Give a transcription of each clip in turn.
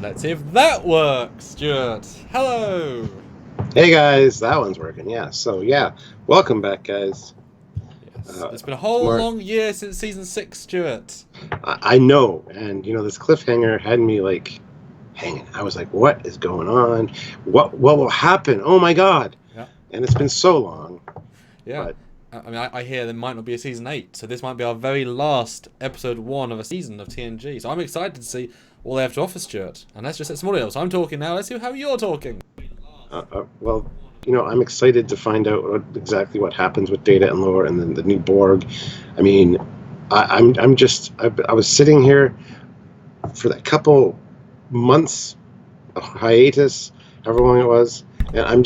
Let's see if that works, Stuart. Hello. Hey guys, that one's working. Yeah. So yeah, welcome back, guys. Yes. It's been a whole long year since season 6, Stuart. I know, and this cliffhanger had me like hanging. I was like, "What is going on? What will happen? Oh my god!" Yeah. And it's been so long. Yeah. But, I mean, I hear there might not be a season 8, so this might be our very last episode 1 of a season of TNG. So I'm excited to see all they have to offer, Stuart. And let's just set some audio. So I'm talking now. Let's see how you're talking. well, I'm excited to find out exactly what happens with Data and Lore, and then the new Borg. I mean, I was sitting here for that couple months of hiatus, however long it was, and I'm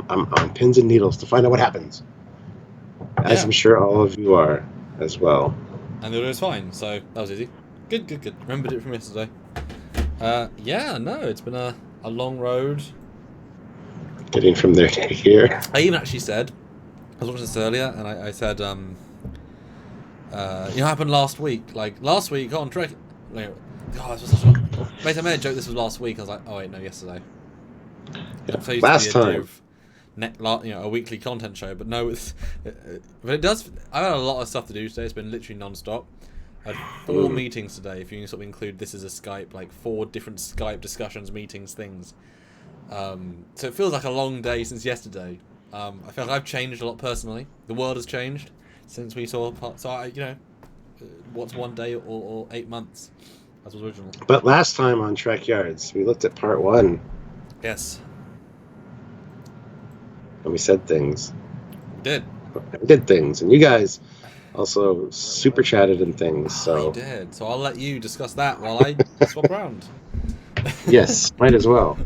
on pins and needles to find out what happens, as I'm sure all of you are as well. And the audio is fine, so that was easy. Good. Remembered it from yesterday. It's been a long road. Getting from there to here. I even actually said, I was watching this earlier, and I said, what happened last week? Like, last week on Trek... Basically, I made a joke this was last week. I was like, oh wait, no, yesterday. Yeah. Last time. A weekly content show, but no, but it does... I've had a lot of stuff to do today. It's been literally non-stop. I had 4 meetings today, if you can sort of include this as a Skype, like 4 different Skype discussions, meetings, things. So it feels like a long day since yesterday. I feel like I've changed a lot personally. The world has changed since we saw what's one day or 8 months, as was original. But last time on Trekyards, we looked at part 1. Yes. And we said things. We did things, and you guys also super chatted and things. So I did. So I'll let you discuss that while I swap around. Yes, might as well.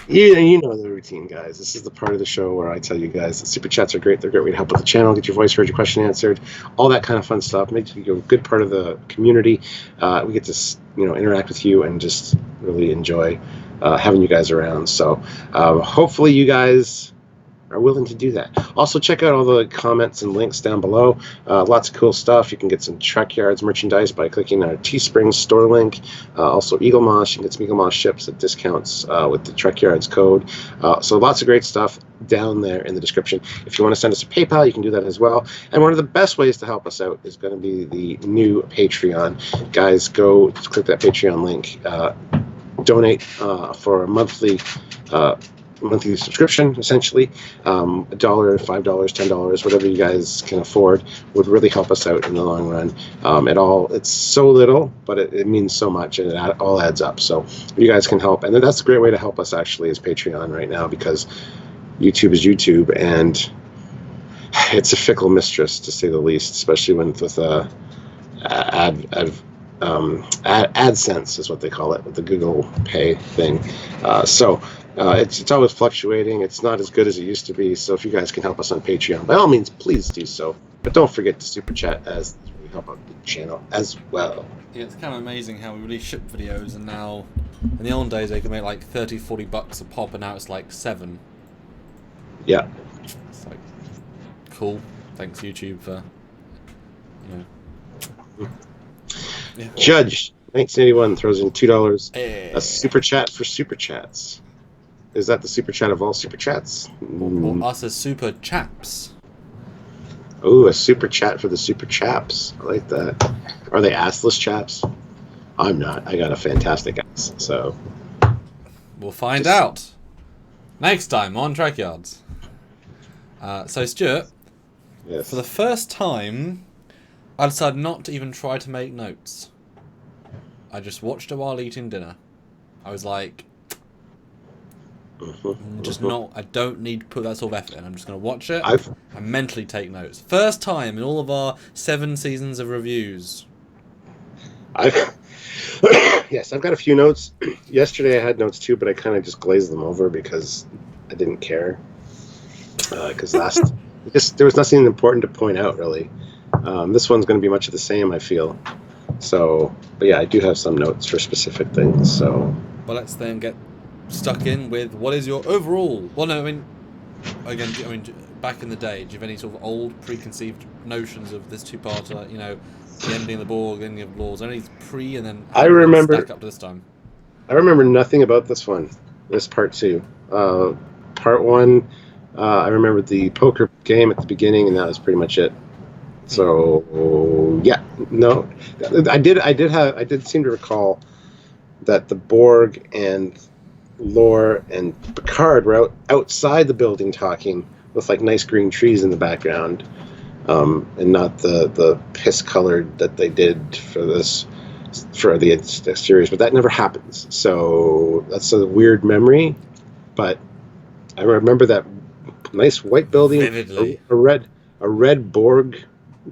You know the routine, guys. This is the part of the show where I tell you guys that super chats are great. They're a great way to help with the channel, get your voice heard, your question answered, all that kind of fun stuff. Makes you a good part of the community. We get to interact with you and just really enjoy having you guys around. So hopefully you guys are willing to do that. Also, check out all the comments and links down below. Lots of cool stuff. You can get some Trekyards merchandise by clicking our Teespring store link. Also, Eagle Moss. You can get some Eagle Moss ships at discounts with the Trekyards code. So lots of great stuff down there in the description. If you want to send us a PayPal, you can do that as well. And one of the best ways to help us out is going to be the new Patreon. Guys, go click that Patreon link. Donate for a monthly subscription, essentially. $1, $5, $10, whatever you guys can afford would really help us out in the long run. It's so little, but it means so much, and it all adds up. So if you guys can help, and that's a great way to help us actually is Patreon right now, because YouTube is YouTube, and it's a fickle mistress to say the least, especially with AdSense is what they call it, with the Google Pay thing. It's always fluctuating. It's not as good as it used to be. So if you guys can help us on Patreon, by all means, please do so. But don't forget to super chat as we help out the channel as well. Yeah, it's kind of amazing how we release ship videos, and now in the old days they could make like $30-40 a pop, and now it's like 7. Yeah. It's like cool. Thanks YouTube for Yeah. Judge 1981 throws in $2. A super chat for super chats. Is that the super chat of all super chats? Or us as super chaps. Oh, a super chat for the super chaps. I like that. Are they assless chaps? I'm not. I got a fantastic ass. So we'll find out next time on Trekyards. So Stuart, yes. For the first time, I decided not to even try to make notes. I just watched it while eating dinner. I was like, I don't need to put that sort of effort in. I'm just going to watch it and mentally take notes. First time in all of our 7 seasons of reviews. Yes, I've got a few notes. Yesterday I had notes too, but I kind of just glazed them over because I didn't care. Because there was nothing important to point out, really. This one's going to be much of the same, I feel. So, but yeah, I do have some notes for specific things. So, well, let's then get stuck in with what is your overall. Well, no, back in the day, do you have any sort of old preconceived notions of this two-parter? the ending of the Borg, ending of Laws, only pre and then I how did it remember. stack up to this time? I remember nothing about this one. This part 2. Part 1. I remember the poker game at the beginning, and that was pretty much it. So yeah, no, I did seem to recall that the Borg and Lore and Picard were outside the building talking with like nice green trees in the background, and not the piss colored that they did for the series. But that never happens. So that's a weird memory. But I remember that nice white building, Vividly. a red Borg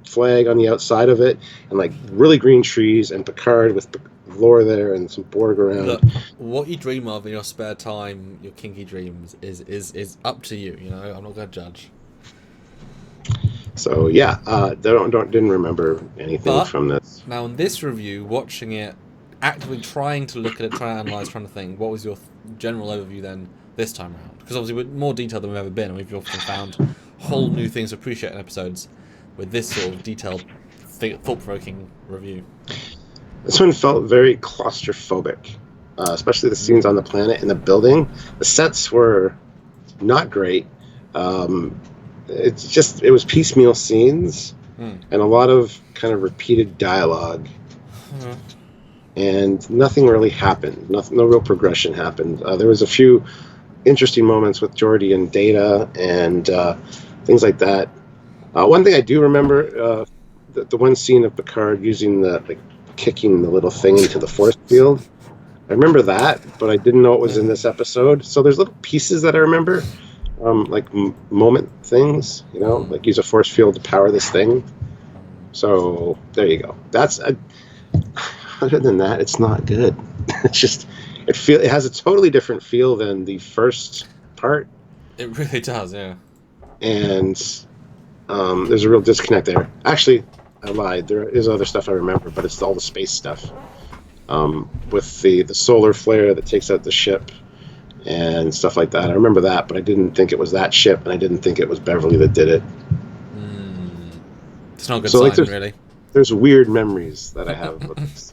flag on the outside of it, and like really green trees, and Picard with Lore there and some Borg around. Look, what you dream of in your spare time, your kinky dreams, is up to you. You know, I'm not going to judge. So yeah, didn't remember anything from this. Now in this review, watching it, actively trying to look at it, trying to analyse, trying to think, what was your general overview then this time around? Because obviously we're more detailed than we've ever been, and we've often found whole new things to appreciate in episodes with this sort of detailed, thought-provoking review. This one felt very claustrophobic, especially the scenes on the planet and the building. The sets were not great. It was piecemeal scenes and a lot of kind of repeated dialogue, and nothing really happened. No real progression happened. There was a few interesting moments with Geordi and Data and things like that. One thing I do remember, the one scene of Picard using kicking the little thing into the force field. I remember that, but I didn't know it was in this episode. So there's little pieces that I remember, like moment things, like use a force field to power this thing. So there you go. That's other than that, it's not good. It's just it has a totally different feel than the first part. It really does, yeah. And there's a real disconnect there. Actually, I lied. There is other stuff I remember, but it's all the space stuff. With the solar flare that takes out the ship and stuff like that. I remember that, but I didn't think it was that ship, and I didn't think it was Beverly that did it. It's not a good sign, really. There's weird memories that I have with this.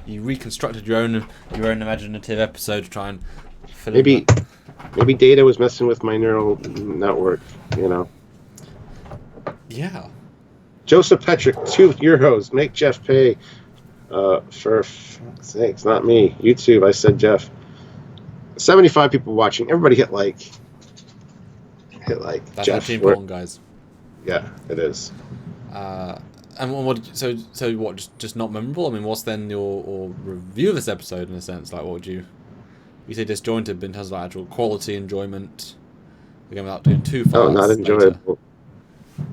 You reconstructed your own imaginative episode to try and fill maybe Data was messing with my neural network, Yeah. Joseph Petrick, 2 euros. Make Jeff pay. For fuck's sakes, not me. YouTube, I said Jeff. 75 people watching. Everybody hit like. That's Jeff. actually important, guys. Yeah, it is. And what? So what? Just not memorable. I mean, what's then your review of this episode in a sense? Like, what would you say disjointed in terms of actual quality, enjoyment? Again, without doing too far. Oh, not enjoyable.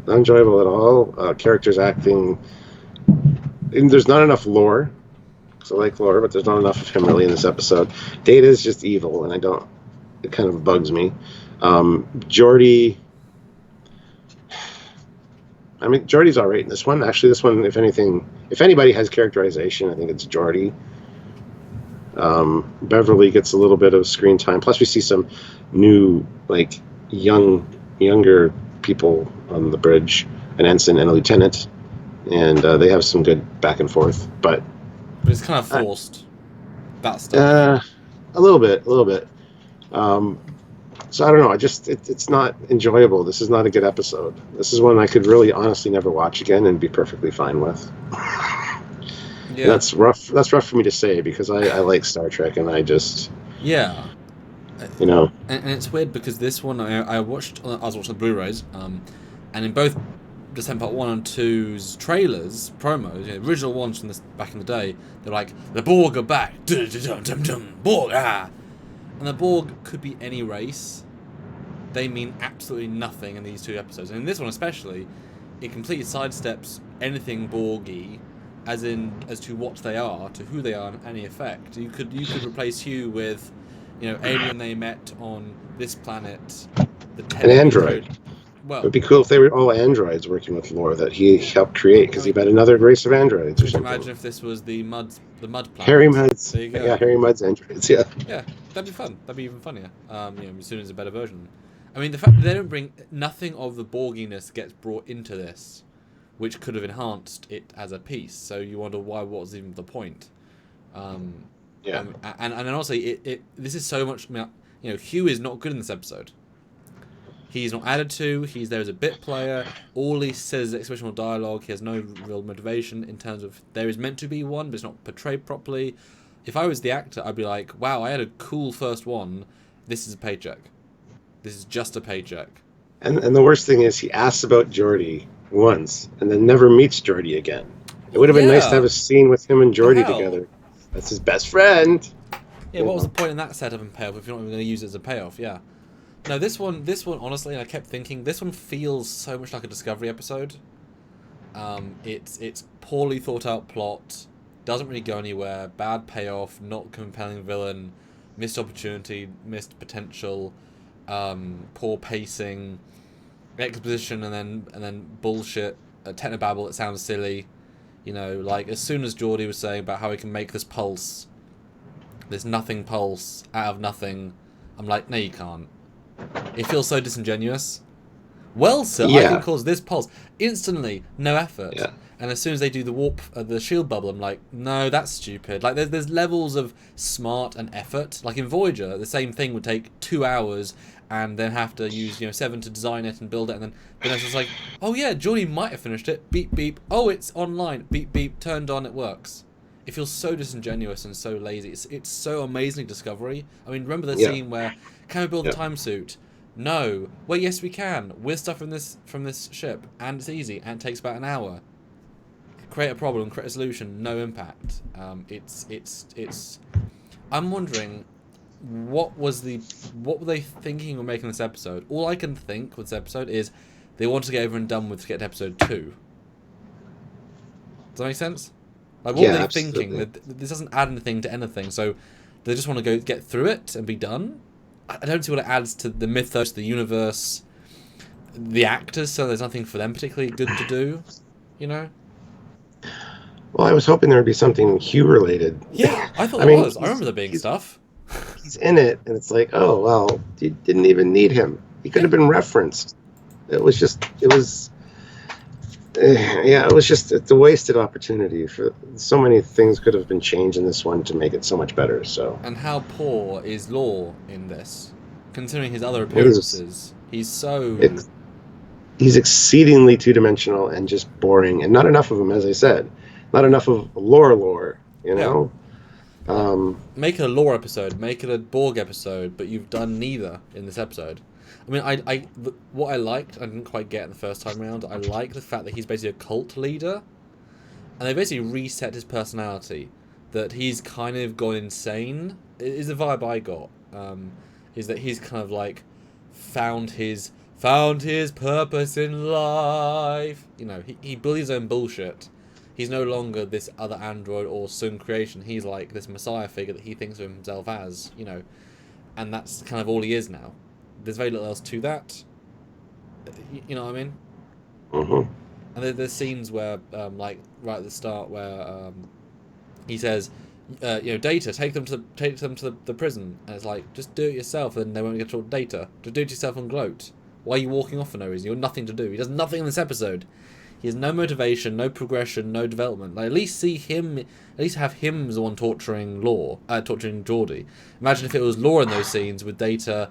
Not enjoyable at all. Characters acting. And there's not enough lore. Because I like lore, but there's not enough of him really in this episode. Data is just evil, and it kind of bugs me. Geordi. I mean, Geordi's all right in this one. Actually, this one, if anybody has characterization, I think it's Geordi. Beverly gets a little bit of screen time. Plus, we see some new, younger people on the bridge, an ensign and a lieutenant, and they have some good back and forth. But it's kind of forced. That stuff. A little bit. So I don't know. It's not enjoyable. This is not a good episode. This is one I could really honestly never watch again and be perfectly fine with. Yeah. That's rough. That's rough for me to say because I like Star Trek and I just And it's weird because this one I was watching the Blu-rays, and in both December Part 1 and 2's trailers, promos, the original ones from this back in the day, they're like, the Borg are back, Borg, and the Borg could be any race. They mean absolutely nothing in these 2 episodes, and in this one especially, it completely sidesteps anything Borgy, as to what they are, to who they are, and any effect. You could replace Hugh with, alien they met on this planet, an android. Well, it would be cool if they were all androids working with lore that he helped create, because he met another race of androids or something. Imagine if this was the mud planet. Harry Mudd's. There you go. Yeah, Harry Mudd's androids. Yeah. Yeah, that'd be fun. That'd be even funnier. As soon as a better version. I mean, the fact that they don't bring nothing of the Borginess gets brought into this, which could have enhanced it as a piece. So you wonder what was even the point. And honestly, this is so much. Hugh is not good in this episode. He's not added to. He's there as a bit player. All he says is expressional dialogue. He has no real motivation in terms of there is meant to be one, but it's not portrayed properly. If I was the actor, I'd be like, wow, I had a cool first one. This is a paycheck. This is just a paycheck. And the worst thing is he asks about Geordi once and then never meets Geordi again. It would have been nice to have a scene with him and Geordi together. That's his best friend. Yeah, what was the point in that setup and payoff if you're not even going to use it as a payoff? Yeah. No, this one, honestly, and I kept thinking, this one feels so much like a Discovery episode. It's poorly thought out plot, doesn't really go anywhere, bad payoff, not compelling villain, missed opportunity, missed potential, poor pacing, exposition, and then bullshit, technobabble that sounds silly. Like as soon as Geordi was saying about how he can make this pulse, this nothing pulse out of nothing, I'm like, no, you can't. It feels so disingenuous. Well, sir, I can cause this pulse instantly, no effort. Yeah. And as soon as they do the warp, the shield bubble, I'm like, no, that's stupid. Like there's levels of smart and effort. Like in Voyager, the same thing would take 2 hours, and then have to use 7 to design it and build it, and then it's just like, oh yeah, Geordi might have finished it. Beep beep. Oh, it's online. Beep beep. Turned on. It works. It feels so disingenuous and so lazy. It's so amazing Discovery. I mean, remember the scene where can we build a time suit? No. Well, yes, we can. With stuff from this ship, and it's easy, and it takes about an hour. Create a problem, create a solution, no impact. It's. I'm wondering, what were they thinking of making this episode? All I can think with this episode is they want to get over and done with to get to episode 2. Does that make sense? Like, what were they thinking? This doesn't add anything to anything, so they just want to get through it and be done. I don't see what it adds to the mythos, the universe, the actors, so there's nothing for them particularly good to do, Well, I was hoping there would be something Hugh-related. Yeah, I thought there was. I remember there being stuff. He's in it, and it's like, oh, well, you didn't even need him. He could have been referenced. It's a wasted opportunity. For so many things could have been changed in this one to make it so much better. So. And how poor is Lore in this, considering his other appearances? He's exceedingly two-dimensional and just boring, and not enough of him, as I said. Not enough of lore, Yeah. Make it a lore episode, make it a Borg episode, but you've done neither in this episode. I mean, what I liked, I didn't quite get the first time around. I like the fact that he's basically a cult leader, and they basically reset his personality. That he's kind of gone insane. Is the vibe I got. Is that he's kind of like found his purpose in life. He believes his own bullshit. He's no longer this other android or Sun creation. He's like this messiah figure that he thinks of himself as, and that's kind of all he is now. There's very little else to that. You know what I mean? Mm-hmm. And there's scenes where, like right at the start, where he says, Data, take them to the prison, and it's like, just do it yourself, and they won't get to talk Data. Just do it yourself and gloat. Why are you walking off for no reason? You've got nothing to do. He does nothing in this episode. He has no motivation, no progression, no development. Like, at least have him as the one torturing Geordi. Imagine if it was Lore in those scenes with Data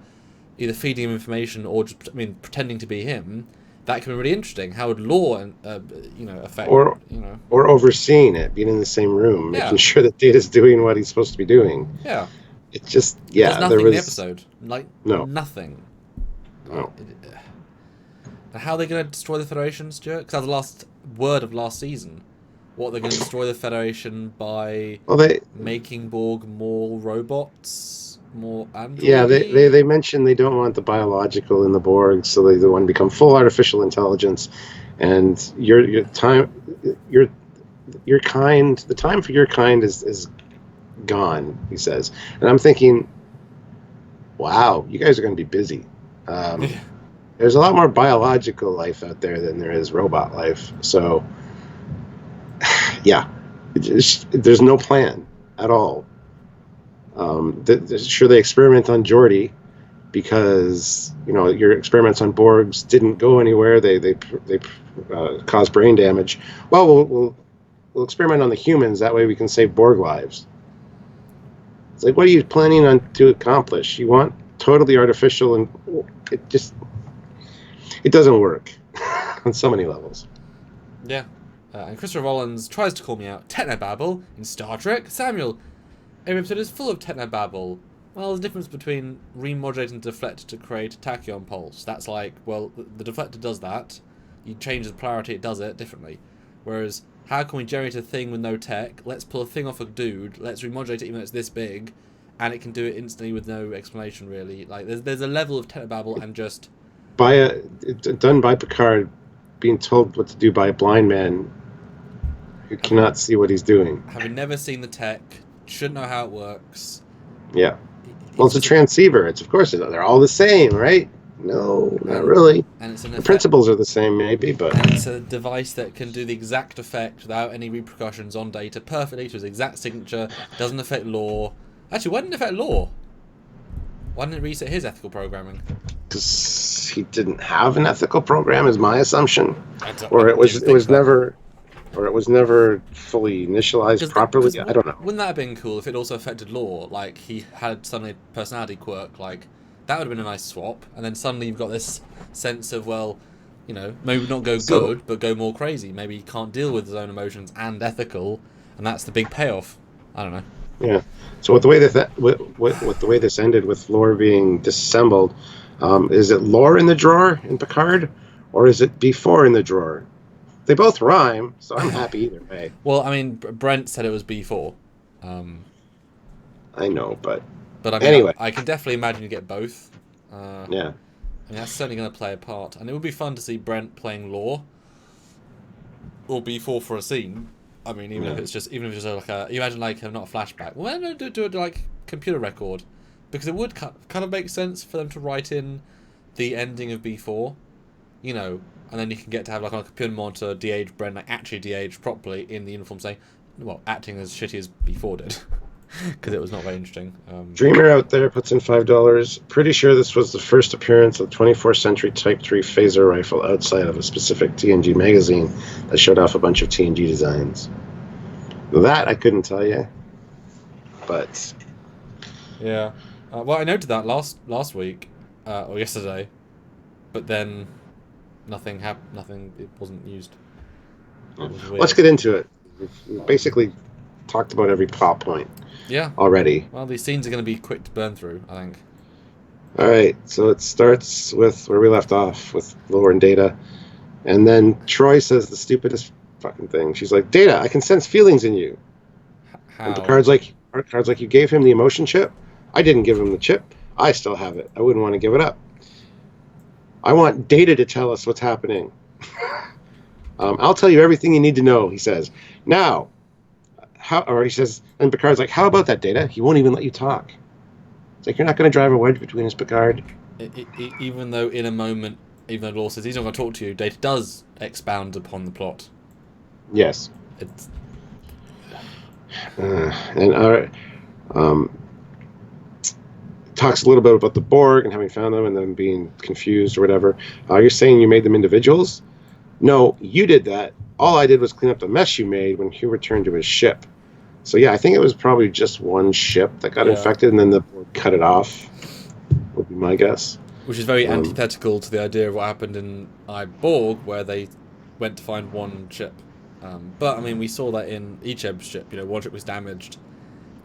either feeding him information or just, pretending to be him. That could be really interesting. How would Lore, affect, or overseeing it, being in the same room, making sure that Data's doing what he's supposed to be doing. Yeah. It's just, There's nothing in the episode. Like, no. Nothing. No. How are they going to destroy the Federation, Stuart? Because that was the last word of last season. What, they're going to destroy the Federation by making Borg more robots, more androids? Yeah, they mentioned they don't want the biological in the Borg, so they want to become full artificial intelligence. And the time for your kind is gone, he says. And I'm thinking, wow, you guys are going to be busy. There's a lot more biological life out there than there is robot life. So, yeah, there's no plan at all. Sure, they experiment on Geordi, because your experiments on Borgs didn't go anywhere. They caused brain damage. Well, we'll experiment on the humans. That way we can save Borg lives. It's like, what are you planning on to accomplish? You want totally artificial, and it doesn't work on so many levels. Yeah. And Christopher Rollins tries to call me out. Technobabble in Star Trek? Samuel, every episode is full of technobabble. Well, there's a difference between remodulating the deflector to create a tachyon pulse. That's like, well, the deflector does that. You change the polarity, it does it differently. Whereas, how can we generate a thing with no tech? Let's pull a thing off a dude. Let's remodulate it even though it's this big. And it can do it instantly with no explanation, really. Like, there's a level of technobabble and just... Done by Picard being told what to do by a blind man who cannot see what he's doing. Having never seen the tech, shouldn't know how it works. Yeah. Well, it's a transceiver. Of course, they're all the same, right? No, not really. And it's the principles are the same, maybe, but... And it's a device that can do the exact effect without any repercussions on data perfectly to its exact signature. Doesn't affect law. Actually, why didn't it affect law? Why didn't it reset his ethical programming? Because he didn't have an ethical program, is my assumption. Or it was never fully initialized properly. I don't know. Wouldn't that have been cool if it also affected law? Like, he had suddenly a personality quirk, like... That would have been a nice swap, and then suddenly you've got this sense of, well, maybe not go good, but go more crazy. Maybe he can't deal with his own emotions and ethical, and that's the big payoff. I don't know. Yeah. So with the way this ended, with lore being disassembled, is it lore in the drawer in Picard, or is it B4 in the drawer? They both rhyme, so I'm happy either way. Well, I mean, Brent said it was B4. I know, but... But I mean, anyway, I can definitely imagine you get both. Yeah. I mean, that's certainly going to play a part, and it would be fun to see Brent playing Lore or B4 for a scene. I mean, even if it's just like you imagine like not a flashback. Well, no, do it like computer record, because it would kind of make sense for them to write in the ending of B4, and then you can get to have like on a computer monitor de-age Brent, like actually de-aged properly in the uniform, saying, well, acting as shitty as B4 did. Because it was not very interesting. Dreamer out there puts in $5. Pretty sure this was the first appearance of the 24th Century Type 3 phaser rifle outside of a specific TNG magazine that showed off a bunch of TNG designs. That I couldn't tell you, but yeah. Well, I noted that last week or yesterday, but then nothing happened. Nothing. It wasn't used. Let's get into it. We've basically talked about every plot point. Yeah. Already. Well, these scenes are going to be quick to burn through, I think. All right, so it starts with where we left off, with Lore and Data. And then Troy says the stupidest fucking thing. She's like, Data, I can sense feelings in you. How? And Picard's like, you gave him the emotion chip? I didn't give him the chip. I still have it. I wouldn't want to give it up. I want Data to tell us what's happening. I'll tell you everything you need to know, he says. Now... he says, and Picard's like, how about that, Data? He won't even let you talk. It's like, you're not going to drive a wedge between us, Picard. Even though in a moment, even though Law says he's not going to talk to you, Data does expound upon the plot. Yes. It's... talks a little bit about the Borg and having found them and them being confused or whatever. You're saying you made them individuals? No, you did that. All I did was clean up the mess you made when Hugh returned to his ship. So yeah, I think it was probably just one ship that got infected, and then the Borg cut it off, would be my guess. Which is very antithetical to the idea of what happened in Borg, where they went to find one ship. But, I mean, we saw that in Icheb's ship. One ship was damaged,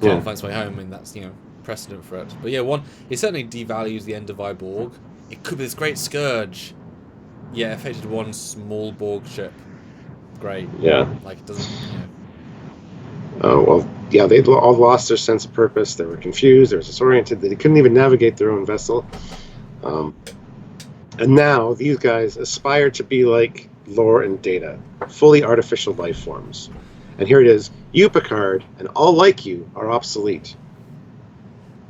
can't find its way home, and that's, precedent for it. But yeah, it certainly devalues the end of Borg. It could be this great scourge. Yeah, it affected one small Borg ship. Great. Yeah. Like, it doesn't, Oh, well, yeah, they all lost their sense of purpose. They were confused. They were disoriented. They couldn't even navigate their own vessel. And now these guys aspire to be like Lore and Data, fully artificial life forms. And here it is. You, Picard, and all like you are obsolete.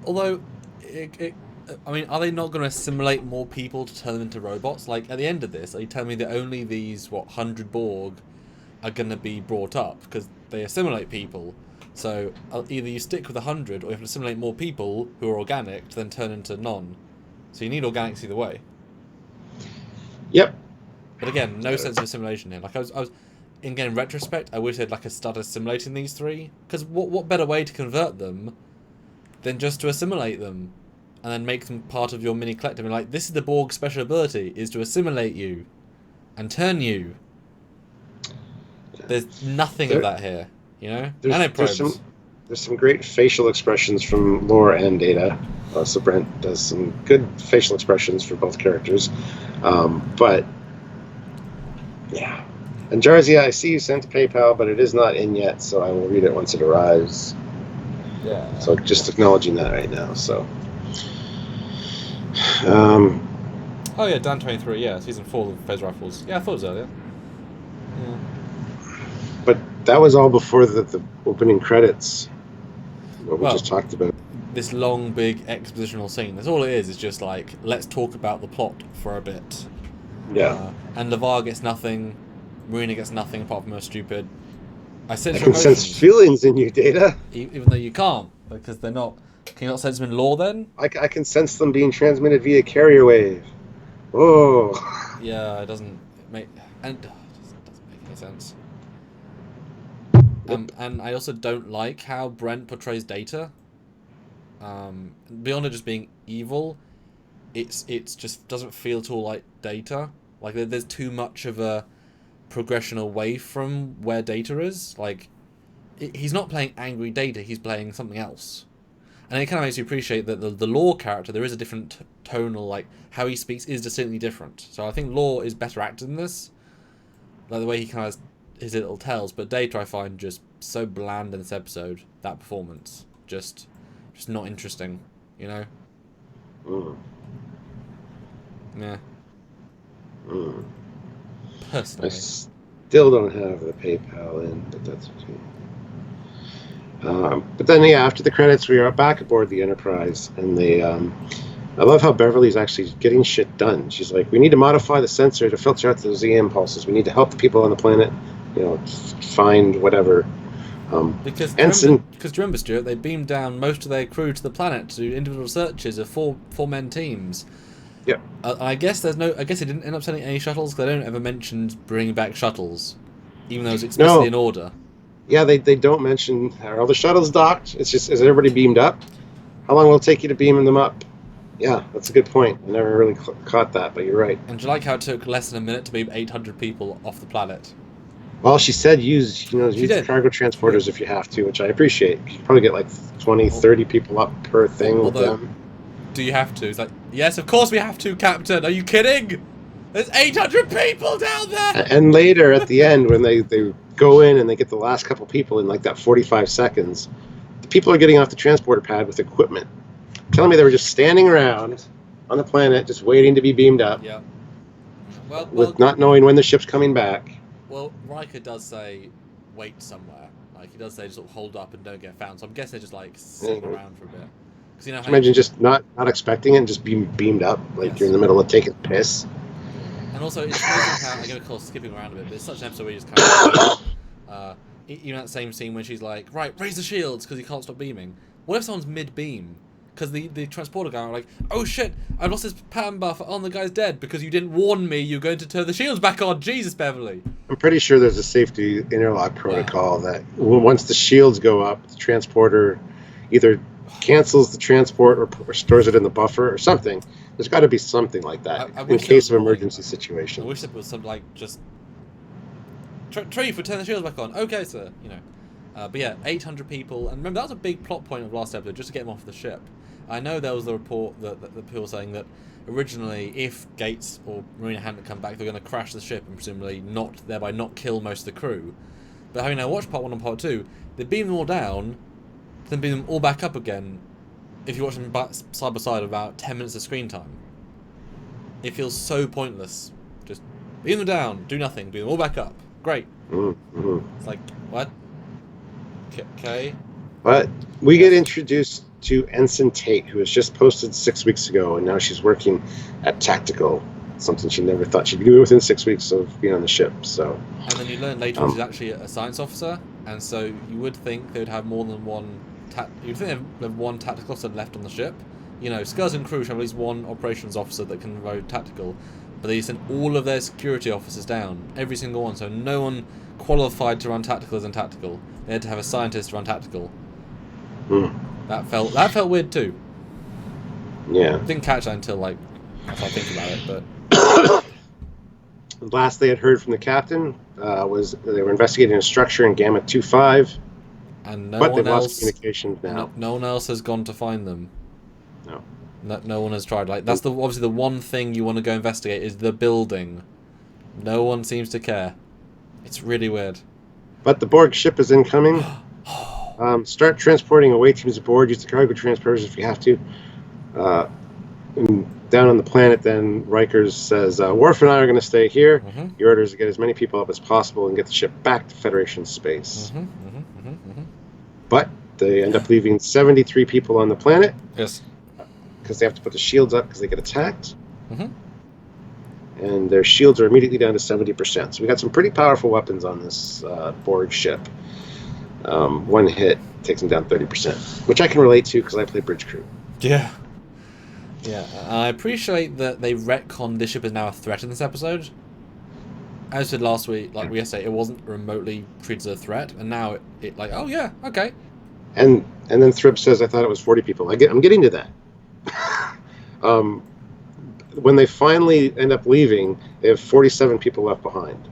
Although, I mean, are they not going to assimilate more people to turn them into robots? Like, at the end of this, are you telling me that only these, 100 Borg are going to be brought up? Because they assimilate people. So, either you stick with 100, or you have to assimilate more people who are organic to then turn into non. So you need organics either way. Yep. But again, no sense of assimilation here. Like I was in retrospect, I wish they'd like started assimilating these three. Because what better way to convert them than just to assimilate them, and then make them part of your mini collective? And like, this is the Borg's special ability, is to assimilate you, and turn you. There's nothing of that here, you know. There's some great facial expressions from Lore and Data. So Brent does some good facial expressions for both characters, but yeah. And Jarzia, I see you sent to PayPal, but it is not in yet, so I will read it once it arrives. Yeah. So just acknowledging that right now. So. Oh yeah, Dan 23. Yeah, season 4 of Phase Rifles. Yeah, I thought it was earlier. Yeah. But that was all before the opening credits. What we just talked about. This long, big expositional scene. That's all it is. It's just like, let's talk about the plot for a bit. Yeah. And LeVar gets nothing. Marina gets nothing apart from her stupid. I can sense feelings in you, Data. Even though you can't, because they're not. Can you not sense them in Lore then? I can sense them being transmitted via carrier wave. Oh. Yeah, it doesn't make any sense. And I also don't like how Brent portrays Data. Beyond it just being evil, it's just doesn't feel at all like Data. Like there's too much of a progression away from where Data is. Like he's not playing angry Data, he's playing something else. And it kind of makes you appreciate that the Lore character, there is a different tonal, like how he speaks is distinctly different. So I think Lore is better acted in this, like the way he kind of has his little tells. But Data I find just so bland in this episode. That performance just not interesting, you know. Yeah. Personally, I still don't have the PayPal in, but that's okay. But then, yeah, after the credits, we are back aboard the Enterprise, and they. I love how Beverly's actually getting shit done. She's like, we need to modify the sensor to filter out those EM pulses. We need to help the people on the planet, find whatever. Because remember, Stuart, they beamed down most of their crew to the planet to do individual searches of four-man teams. Yep. I guess they didn't end up sending any shuttles, because they don't ever mention bringing back shuttles, even though it's explicitly in order. Yeah, they don't mention, are all the shuttles docked? It's just, is everybody beamed up? How long will it take you to beam them up? Yeah, that's a good point. I never really caught that, but you're right. And do you like how it took less than a minute to beam 800 people off the planet? Well, she said use the cargo transporters if you have to, which I appreciate. You probably get like 20, 30 people up per thing with them. Do you have to? It's like, yes, of course we have to, Captain. Are you kidding? There's 800 people down there! And later, at the end, when they go in and they get the last couple people in like that 45 seconds, the people are getting off the transporter pad with equipment. Telling me they were just standing around on the planet, just waiting to be beamed up. Yeah. With not knowing when the ship's coming back. Well, Riker does say, wait somewhere. Like, he does say, sort of hold up and don't get found. So I'm guessing they're just, like, sitting around for a bit. Cause, imagine just not expecting it and just being beamed up. Like, you're in the middle of taking a piss. And also, it's amazing how, again, of course, skipping around a bit, but it's such an episode where you just kind of, even that same scene when she's like, right, raise the shields, because you can't stop beaming. What if someone's mid-beam? Because the transporter guy are like, oh shit, I've lost this pattern buff on the guy's dead because you didn't warn me you're going to turn the shields back on. Jesus, Beverly. I'm pretty sure there's a safety interlock protocol that once the shields go up, the transporter either cancels the transport or stores it in the buffer or something. There's got to be something like that in case of emergency situation. I wish there was something like just Tree for turn the shields back on. Okay, sir. But yeah, 800 people, and remember that was a big plot point of last episode, just to get them off the ship. I know there was the report that the people were saying that originally, if Gates or Marina hadn't come back, they were going to crash the ship and presumably thereby not kill most of the crew. But having now watched part 1 and part 2, they beam them all down, then beam them all back up again. If you watch them side by side, about 10 minutes of screen time, it feels so pointless. Just beam them down, do nothing, beam them all back up. Great. Mm-hmm. It's like, what? Okay. But we get introduced to Ensign Tate, who was just posted 6 weeks ago, and now she's working at Tactical, something she never thought she'd be doing within 6 weeks of being on the ship. So. And then you learn later she's actually a science officer, and so you would think they would have more than one. You'd think they have one tactical officer left on the ship, you know, skeleton crew should have at least one operations officer that can road tactical, but they sent all of their security officers down, every single one, so no one qualified to run tactical as in tactical. They had to have a scientist run tactical. That felt weird too. Yeah. Didn't catch that until like I started thinking about it, but. Last they had heard from the captain was they were investigating a structure in Gamma 25, And but they've lost communication now. No one else has gone to find them. No. No one has tried. Like that's obviously the one thing you want to go investigate is the building. No one seems to care. It's really weird. But the Borg ship is incoming. Start transporting away teams aboard. Use the cargo transporters if you have to. Down on the planet, then Riker says, Worf and I are going to stay here. Your order is to get as many people up as possible and get the ship back to Federation space. But they end up leaving 73 people on the planet. Yes. Because they have to put the shields up because they get attacked. And their shields are immediately down to 70%. So we got some pretty powerful weapons on this Borg ship. One hit takes them down 30%, which I can relate to because I play Bridge Crew. Yeah. Yeah, I appreciate that they retconned this ship is now a threat in this episode. As I said last week, like we said, it wasn't remotely treated as a threat, and now it like, oh yeah, okay. And then Thrib says, I thought it was 40 people. I'm getting to that. When they finally end up leaving, they have 47 people left behind.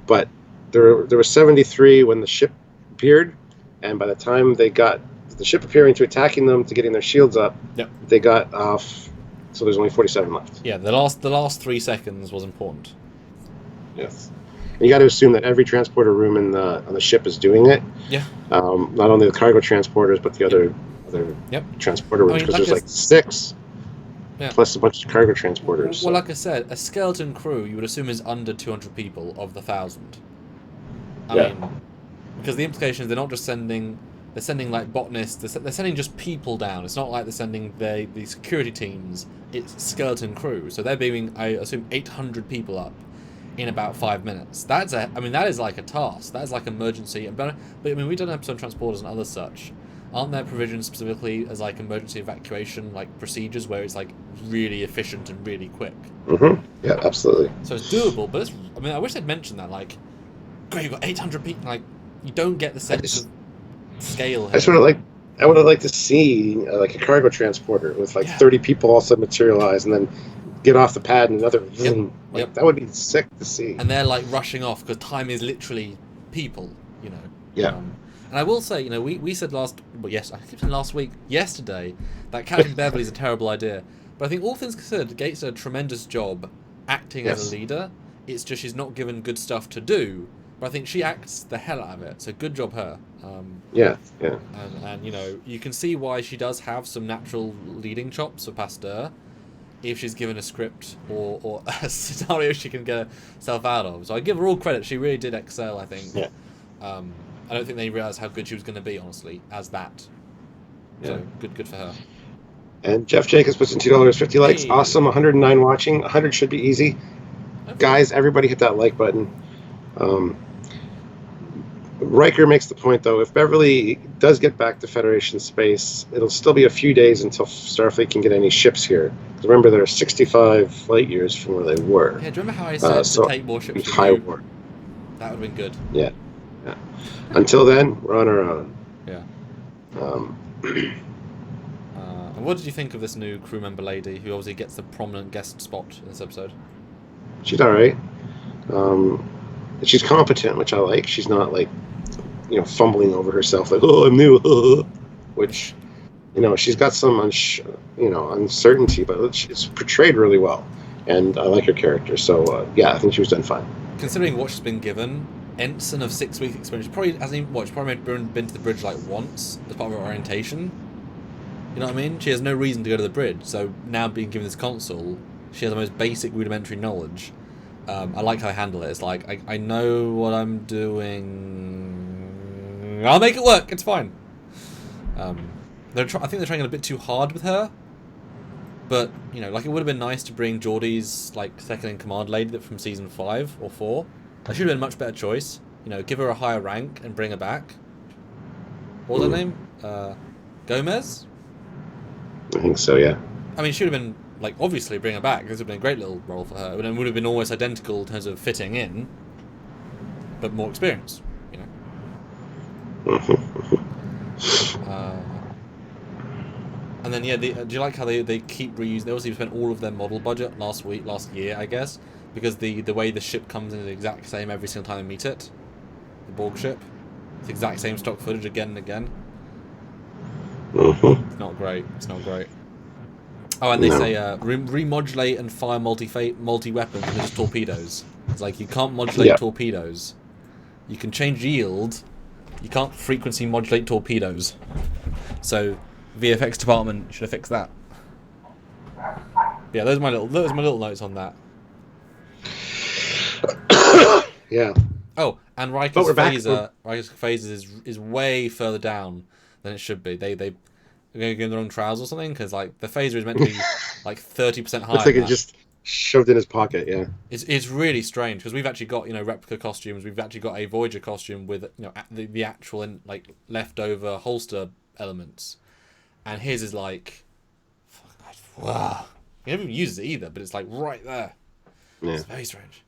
But there were 73 when the ship appeared, and by the time they got the ship appearing to attacking them to getting their shields up, they got off. So there's only 47 left. Yeah, the last 3 seconds was important. Yes, and you got to assume that every transporter room on the ship is doing it. Yeah. Not only the cargo transporters, but the other transporter rooms, because there's like 6. Yeah. Plus a bunch of cargo transporters. Well, like I said, a skeleton crew you would assume is under 200 people of the 1,000. I mean, because the implication is they're not just sending. They're sending like botanists. They're sending just people down. It's not like they're sending the security teams. It's skeleton crew. So they're beaming, I assume, 800 people up in about 5 minutes. That is like a task. That is like emergency. But I mean, we've done an episode on transporters and other such. Aren't there provisions specifically as like emergency evacuation like procedures where it's like really efficient and really quick? Yeah, absolutely. So it's doable, but I wish they'd mentioned that. Like, great, you've got 800 people. Like, you don't get the sense of scale here. I would have liked to see like a cargo transporter with like 30 people also materialize and then get off the pad and another that would be sick to see. And they're like rushing off because time is literally people, you know. Yeah. And I will say, you know, we said yesterday, that Captain Beverly's a terrible idea. But I think all things considered, Gates did a tremendous job acting as a leader. It's just she's not given good stuff to do. But I think she acts the hell out of it, so good job her. And you know, you can see why she does have some natural leading chops for Pasteur, if she's given a script or a scenario she can get herself out of. So I give her all credit; she really did excel. I think. Yeah. I don't think they realised how good she was going to be, honestly, as that. So good for her. And Jeff Jacobs puts in $2, 50 likes. Awesome, 109 watching. 100 should be easy. Okay. Guys, everybody hit that like button. Riker makes the point, though, if Beverly does get back to Federation space, it'll still be a few days until Starfleet can get any ships here. Because remember, they're 65 light years from where they were. Yeah, do you remember how I said to take more ships to high war? That would have been good. Yeah. Until then, we're on our own. Yeah. And what did you think of this new crew member lady, who obviously gets the prominent guest spot in this episode? She's all right. She's competent, which I like. She's not like, fumbling over herself like, oh, I'm new, which, she's got some, uncertainty, but it's portrayed really well, and I like her character. So I think she was done fine. Considering what she's been given, ensign of 6 weeks experience, probably hasn't even she's probably been to the bridge like once as part of her orientation. You know what I mean? She has no reason to go to the bridge. So now being given this console, she has the most basic rudimentary knowledge. I like how I handle it. It's like, I know what I'm doing. I'll make it work. It's fine. I think they're trying a bit too hard with her. But, it would have been nice to bring Geordie's, second-in-command lady from season 5 or 4. That should have been a much better choice. Give her a higher rank and bring her back. What was her name? Gomez? I think so, yeah. I mean, she would have been, like, obviously bring her back. This would have been a great little role for her. It would have been almost identical in terms of fitting in, but more experience, you know? And then, yeah, do you like how they keep reusing? They obviously spent all of their model budget last year, I guess, because the way the ship comes in is the exact same every single time they meet it. The Borg ship. It's the exact same stock footage again and again. It's not great. It's not great. Oh, and they say remodulate and fire multi-weapons and just torpedoes. It's like you can't modulate torpedoes. You can change yield. You can't frequency modulate torpedoes. So, VFX department should have fixed that. Yeah, those are my little notes on that. Yeah. Oh, and Riker's phaser is way further down than it should be. They're going to go in the wrong trousers or something, because like the phaser is meant to be like 30% higher. Looks like it just shoved in his pocket. Yeah. It's really strange, because we've actually got replica costumes. We've actually got a Voyager costume with the actual like leftover holster elements, and his is like, wow. He never even uses it either, but it's like right there. Yeah. It's very strange.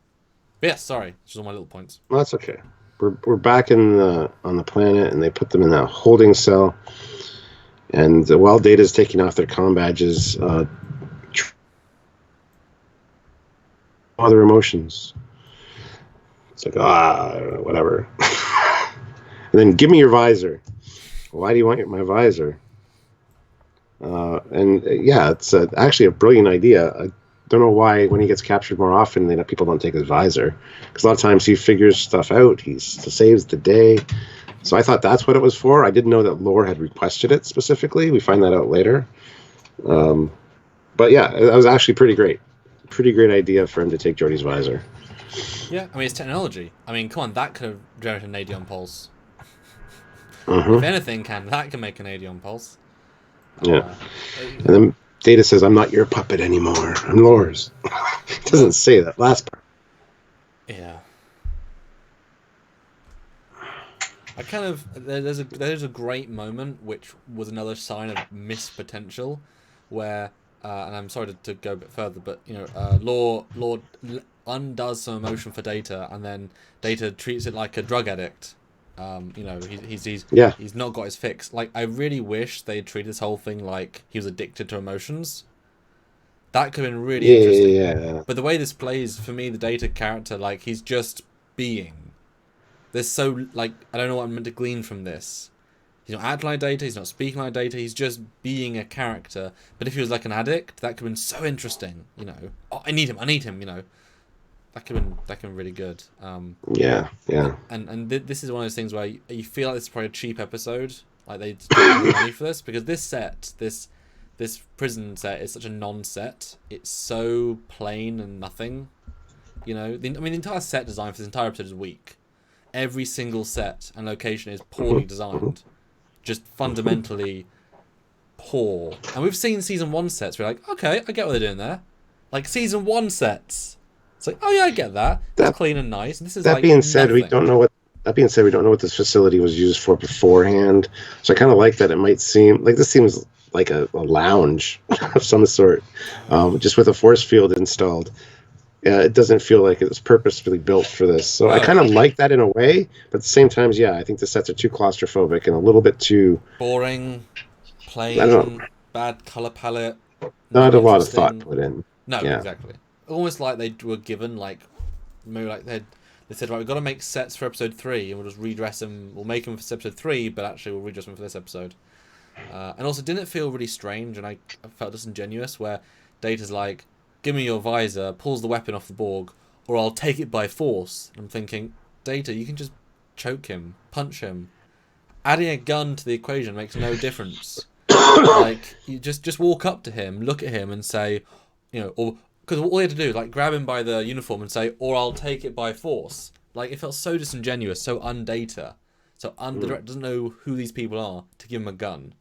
But yeah, sorry, just all my little points. Well, that's okay. We're back on the planet, and they put them in that holding cell. And while Data's taking off their comm badges, other emotions. It's like, whatever. And then give me your visor. Why do you want my visor? It's actually a brilliant idea. I don't know why when he gets captured more often, people don't take his visor. Because a lot of times he figures stuff out. He saves the day. So I thought that's what it was for. I didn't know that Lore had requested it specifically. We find that out later. But yeah, it was actually pretty great. Pretty great idea for him to take Geordi's visor. Yeah, I mean, it's technology. I mean, come on, that could have generated an Adion pulse. If anything that can make an Adion pulse. Yeah. And then Data says, I'm not your puppet anymore. I'm Lore's. It doesn't say that last part. Yeah. I kind of there's a great moment which was another sign of missed potential, where and I'm sorry to go a bit further, but Lore undoes some emotion for Data, and then Data treats it like a drug addict. He's not got his fix. Like, I really wish they treated this whole thing like he was addicted to emotions. That could have been really interesting. Yeah. But the way this plays, for me, the Data character, like, he's just being. There's so, like, I don't know what I'm meant to glean from this. He's not acting like Data, he's not speaking like Data, he's just being a character. But if he was like an addict, that could have been so interesting, Oh, I need him, That could have been really good. Yeah. And this is one of those things where you feel like this is probably a cheap episode. Like, they didn't money for this, because this set, this prison set is such a non-set. It's so plain and nothing. The entire set design for this entire episode is weak. Every single set and location is poorly designed. Just fundamentally poor. And we've seen season 1 sets where you're like, okay, I get what they're doing there. Like, season 1 sets. It's like, oh yeah, I get that. It's clean and nice. And this is that being said, we don't know what this facility was used for beforehand. So I kind of like that. It might seem like this seems like a lounge of some sort, just with a force field installed. It doesn't feel like it was purposefully built for this. So I kind of like that in a way, but at the same time, I think the sets are too claustrophobic and a little bit too boring, plain, bad color palette. Not a lot of thought put in. No, exactly. Almost like they were given, maybe like they said, right, we've got to make sets for episode 3, and we'll just redress them. We'll make them for episode 3, but actually we'll redress them for this episode. And also, didn't it feel really strange, and I felt disingenuous, where Data's like, give me your visor, pulls the weapon off the Borg, or I'll take it by force. And I'm thinking, Data, you can just choke him, punch him. Adding a gun to the equation makes no difference. Like, you just walk up to him, look at him, and say, or because all you had to do, like, grab him by the uniform and say, or I'll take it by force. Like, it felt so disingenuous, so undata. So the director doesn't know who these people are to give him a gun.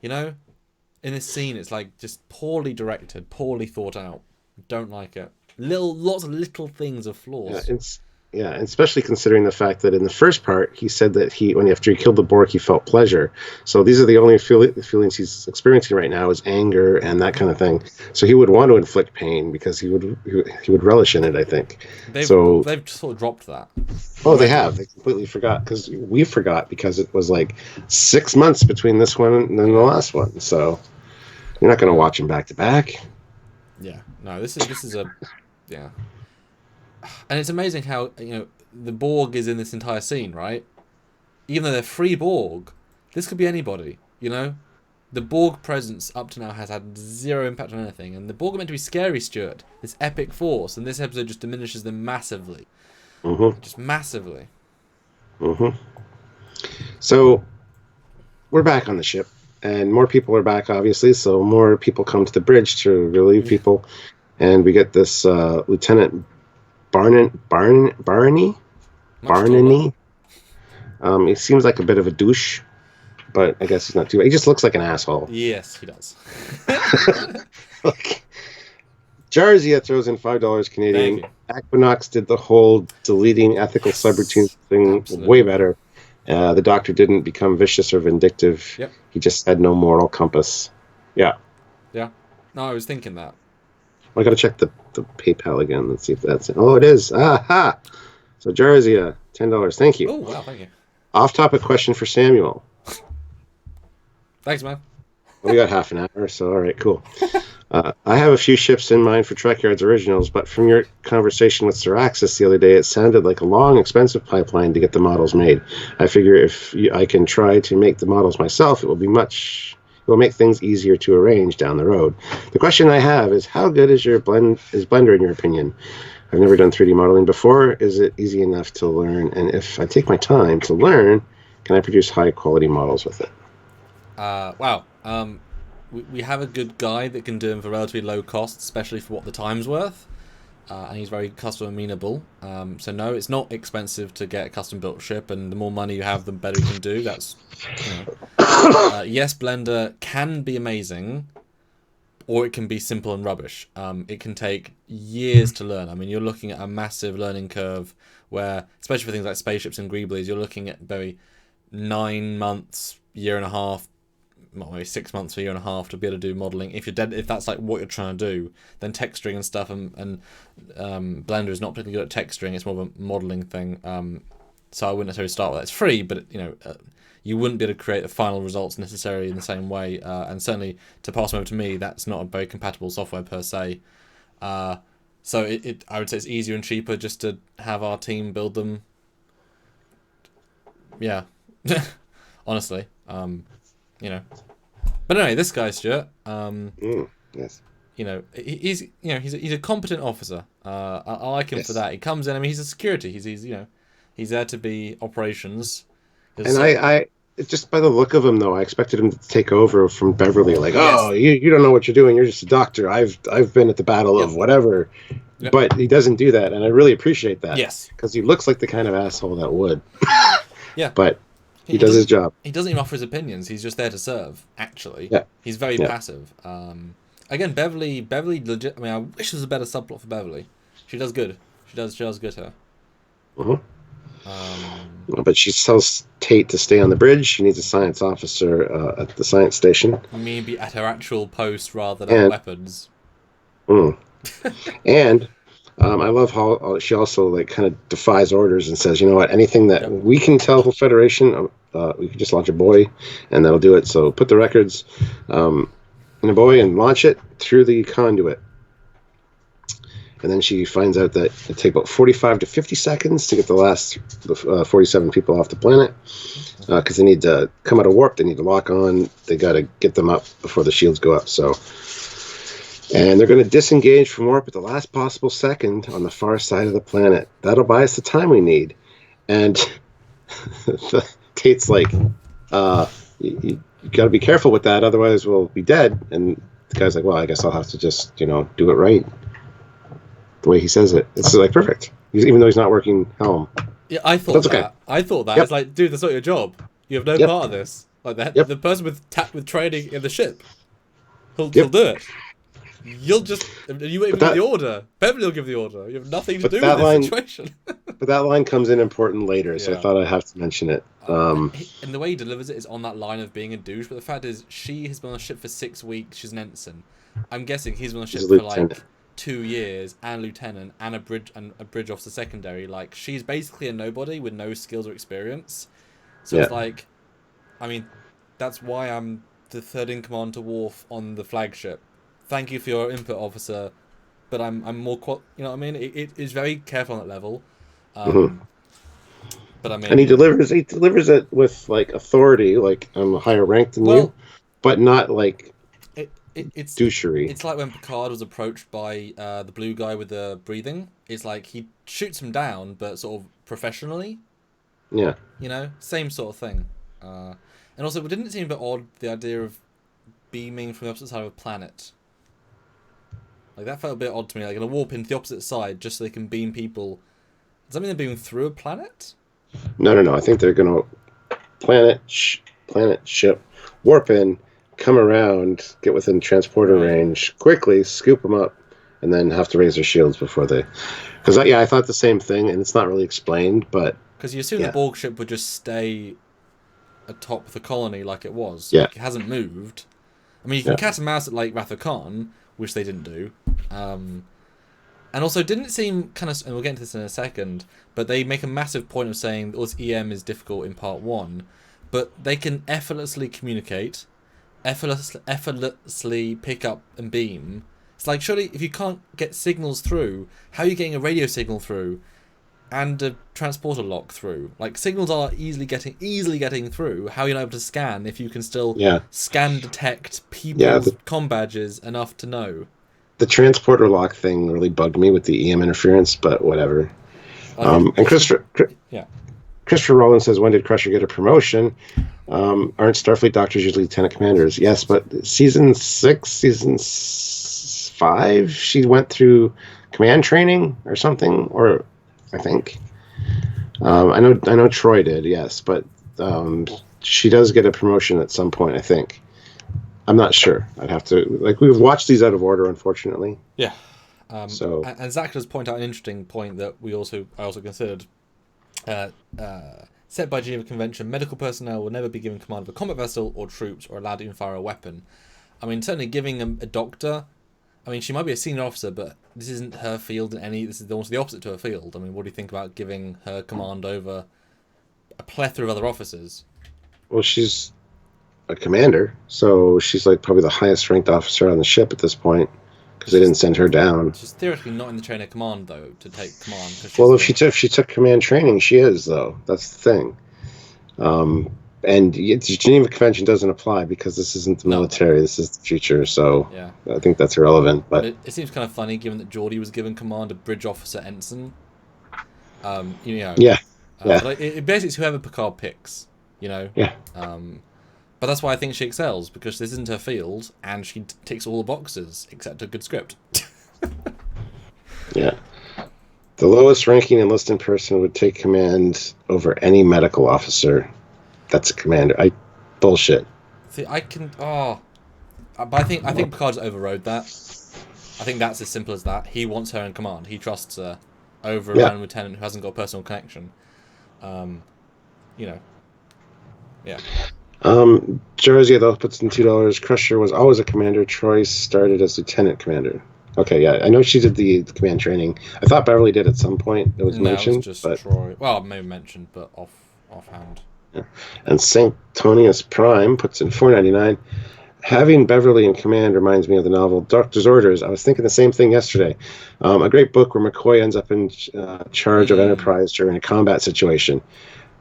In this scene, it's like just poorly directed, poorly thought out. Don't like it. Lots of little things of flaws. Yeah, and especially considering the fact that in the first part, he said that after he killed the Borg, he felt pleasure. So these are the only feelings he's experiencing right now is anger and that kind of thing. So he would want to inflict pain because he would relish in it, I think. They've sort of dropped that. Oh, they have. They completely forgot because we forgot because it was like 6 months between this one and then the last one. So you're not going to watch them back to back. Yeah, no, this is a yeah. And it's amazing how, the Borg is in this entire scene, right? Even though they're free Borg, this could be anybody, The Borg presence up to now has had zero impact on anything, and the Borg are meant to be scary, Stuart. This epic force, and this episode just diminishes them massively. Mm-hmm. Just massively. Mm-hmm. So, we're back on the ship, and more people are back, obviously, so more people come to the bridge to relieve people, and we get this Lieutenant Barney. He seems like a bit of a douche, but I guess he's not too bad. He just looks like an asshole. Yes, he does. Look, Jarzia throws in $5 Canadian. Equinox did the whole deleting ethical subroutine thing way better. The Doctor didn't become vicious or vindictive. Yep. He just had no moral compass. Yeah. Yeah. No, I was thinking that. I got to check the PayPal again. Let's see if that's it. Oh, it is. Aha! So Jarzia, $10. Thank you. Oh, wow, thank you. Off-topic question for Samuel. Thanks, man. We got half an hour, so all right, cool. I have a few ships in mind for Trekyards originals, but from your conversation with Siraxis the other day, it sounded like a long, expensive pipeline to get the models made. I figure if I can try to make the models myself, it will make things easier to arrange down the road. The question I have is, how good is Blender in your opinion? I've never done 3D modeling before. Is it easy enough to learn? And if I take my time to learn, can I produce high-quality models with it? Wow. We have a good guy that can do them for relatively low cost, especially for what the time's worth. And he's very custom amenable. So no, it's not expensive to get a custom built ship, and the more money you have, the better you can do. That's, yes, Blender can be amazing, or it can be simple and rubbish. It can take years to learn. I mean, you're looking at a massive learning curve where, especially for things like spaceships and Greeblies, you're looking at maybe 9 months, year and a half, well, maybe 6 months to a year and a half to be able to do modeling. If that's like what you're trying to do, then texturing and stuff, and Blender is not particularly good at texturing. It's more of a modeling thing. So I wouldn't necessarily start with that. It's free, but you wouldn't be able to create the final results necessarily in the same way. And certainly to pass them over to me, that's not a very compatible software per se. So I would say it's easier and cheaper just to have our team build them. Yeah, honestly. But anyway, this guy, Stuart. Yes. He's a competent officer. I like him for that. He comes in. I mean, he's a security. He's there to be operations. And I just by the look of him, though, I expected him to take over from Beverly. Like, oh, you don't know what you're doing. You're just a doctor. I've been at the battle of whatever. Yep. But he doesn't do that, and I really appreciate that. Yes. Because he looks like the kind of asshole that would. Yeah. But he does his job. He doesn't even offer his opinions. He's just there to serve, actually. Yeah. He's very passive. Again, Beverly legit. I mean, I wish there was a better subplot for Beverly. She does good. She does good, her. But she tells Tate to stay on the bridge. She needs a science officer at the science station. Maybe at her actual post rather than weapons. And I love how she also kind of defies orders and says, you know what, anything that we can tell the Federation, we can just launch a buoy and that'll do it. So put the records in a buoy and launch it through the conduit. And then she finds out that it takes about 45 to 50 seconds to get the last 47 people off the planet because they need to come out of warp. They need to lock on. They got to get them up before the shields go up. And they're going to disengage from warp at the last possible second on the far side of the planet. That'll buy us the time we need. And Tate's like, you got to be careful with that, otherwise we'll be dead. And the guy's like, well, I guess I'll have to just, do it right. The way he says it, it's like perfect. Even though he's not working helm. Yeah, I thought that. Okay. I thought that. It's like, dude, that's not your job. You have no part of this. Like that, the person with training in the ship, he'll do it. You won't even give the order. Beverly will give the order. You have nothing to do with this situation. But that line comes in important later, so I thought I'd have to mention it. And the way he delivers it is on that line of being a douche. But the fact is, she has been on the ship for 6 weeks. She's an ensign. I'm guessing he's been on the ship for like 2 years, and lieutenant, and a bridge officer secondary. Like, she's basically a nobody with no skills or experience. So it's like, I mean, that's why I'm the third in command to Worf on the flagship. Thank you for your input, officer. But I'm more you know what I mean? It is very careful on that level. But I mean, and he delivers it with like authority, like I'm a higher rank than you, but not like it's douchery. It's like when Picard was approached by the blue guy with the breathing. It's like he shoots him down, but sort of professionally. Yeah. You know, same sort of thing. And also, it didn't seem a bit odd, the idea of beaming from the opposite side of a planet. Like, that felt a bit odd to me. Like, gonna warp into the opposite side just so they can beam people. Does that mean they're beaming through a planet? No. I think they're gonna planet ship, warp in, come around, get within transporter range, quickly scoop them up, and then have to raise their shields before they. Because I thought the same thing, and it's not really explained, but because you assume the Borg ship would just stay atop the colony like it was. Yeah, like, it hasn't moved. I mean, you can cat and mouse at like Wrath of Khan, which they didn't do. And also, didn't it seem kind of, and we'll get into this in a second, but they make a massive point of saying all this EM is difficult in part 1, but they can effortlessly communicate, effortlessly pick up and beam. It's like, surely if you can't get signals through, how are you getting a radio signal through and a transporter lock through? Like, signals are easily getting through. How are you able to scan if you can still scan detect people's comm badges enough to know? The transporter lock thing really bugged me with the EM interference, but whatever. And Christopher Rowland says, when did Crusher get a promotion? Aren't Starfleet doctors usually lieutenant commanders? Yes, but season 5, she went through command training or something, or I think. I know Troy did, yes, but she does get a promotion at some point, I think. I'm not sure. I'd have to, like, we've watched these out of order, unfortunately. Yeah. And Zach does point out an interesting point that I also considered. Set by Geneva Convention, medical personnel will never be given command of a combat vessel or troops or allowed to even fire a weapon. I mean, certainly giving a doctor, I mean, she might be a senior officer, but this isn't her field this is almost the opposite to her field. I mean, what do you think about giving her command over a plethora of other officers? Well, she's a commander, so she's like probably the highest ranked officer on the ship at this point, because they didn't send her down. She's theoretically not in the chain of command, though, to take command. Well, if she took command training, she is, though. That's the thing. And the Geneva Convention doesn't apply because this isn't the military. This is the future, so I think that's irrelevant. But it seems kind of funny, given that Geordie was given command of bridge officer ensign. But it basically is whoever Picard picks, you know. Yeah. But that's why I think she excels, because this isn't her field, and she ticks all the boxes, except a good script. Yeah. The lowest ranking enlisted person would take command over any medical officer. That's a commander. Bullshit. See, but I think Picard's overrode that. I think that's as simple as that. He wants her in command. He trusts her over a random lieutenant who hasn't got a personal connection. You know. Yeah. Jersey, though, puts in $2. Crusher was always a commander. Troy started as lieutenant commander. Okay, yeah, I know she did the command training. I thought Beverly did at some point. It was mentioned, it was just Troy. Well, maybe mentioned, but offhand. Yeah. And St. Tonius Prime puts in $4.99. Having Beverly in command reminds me of the novel Doctor's Orders. I was thinking the same thing yesterday. A great book where McCoy ends up in charge of Enterprise during a combat situation.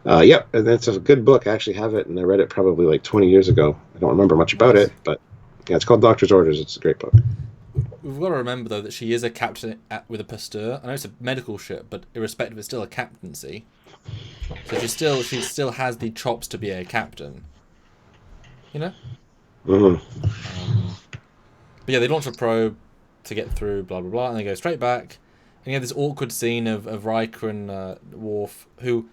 Yep, and it's a good book. I actually have it, and I read it probably like 20 years ago. I don't remember much about it, but yeah, it's called Doctor's Orders. It's a great book. We've got to remember, though, that she is a captain with a Pasteur. I know it's a medical ship, but irrespective, it's still a captaincy. So she still has the chops to be a captain. You know? Mm-hmm. But yeah, they launch a probe to get through, blah, blah, blah, and they go straight back. And you have this awkward scene of Riker and Worf, who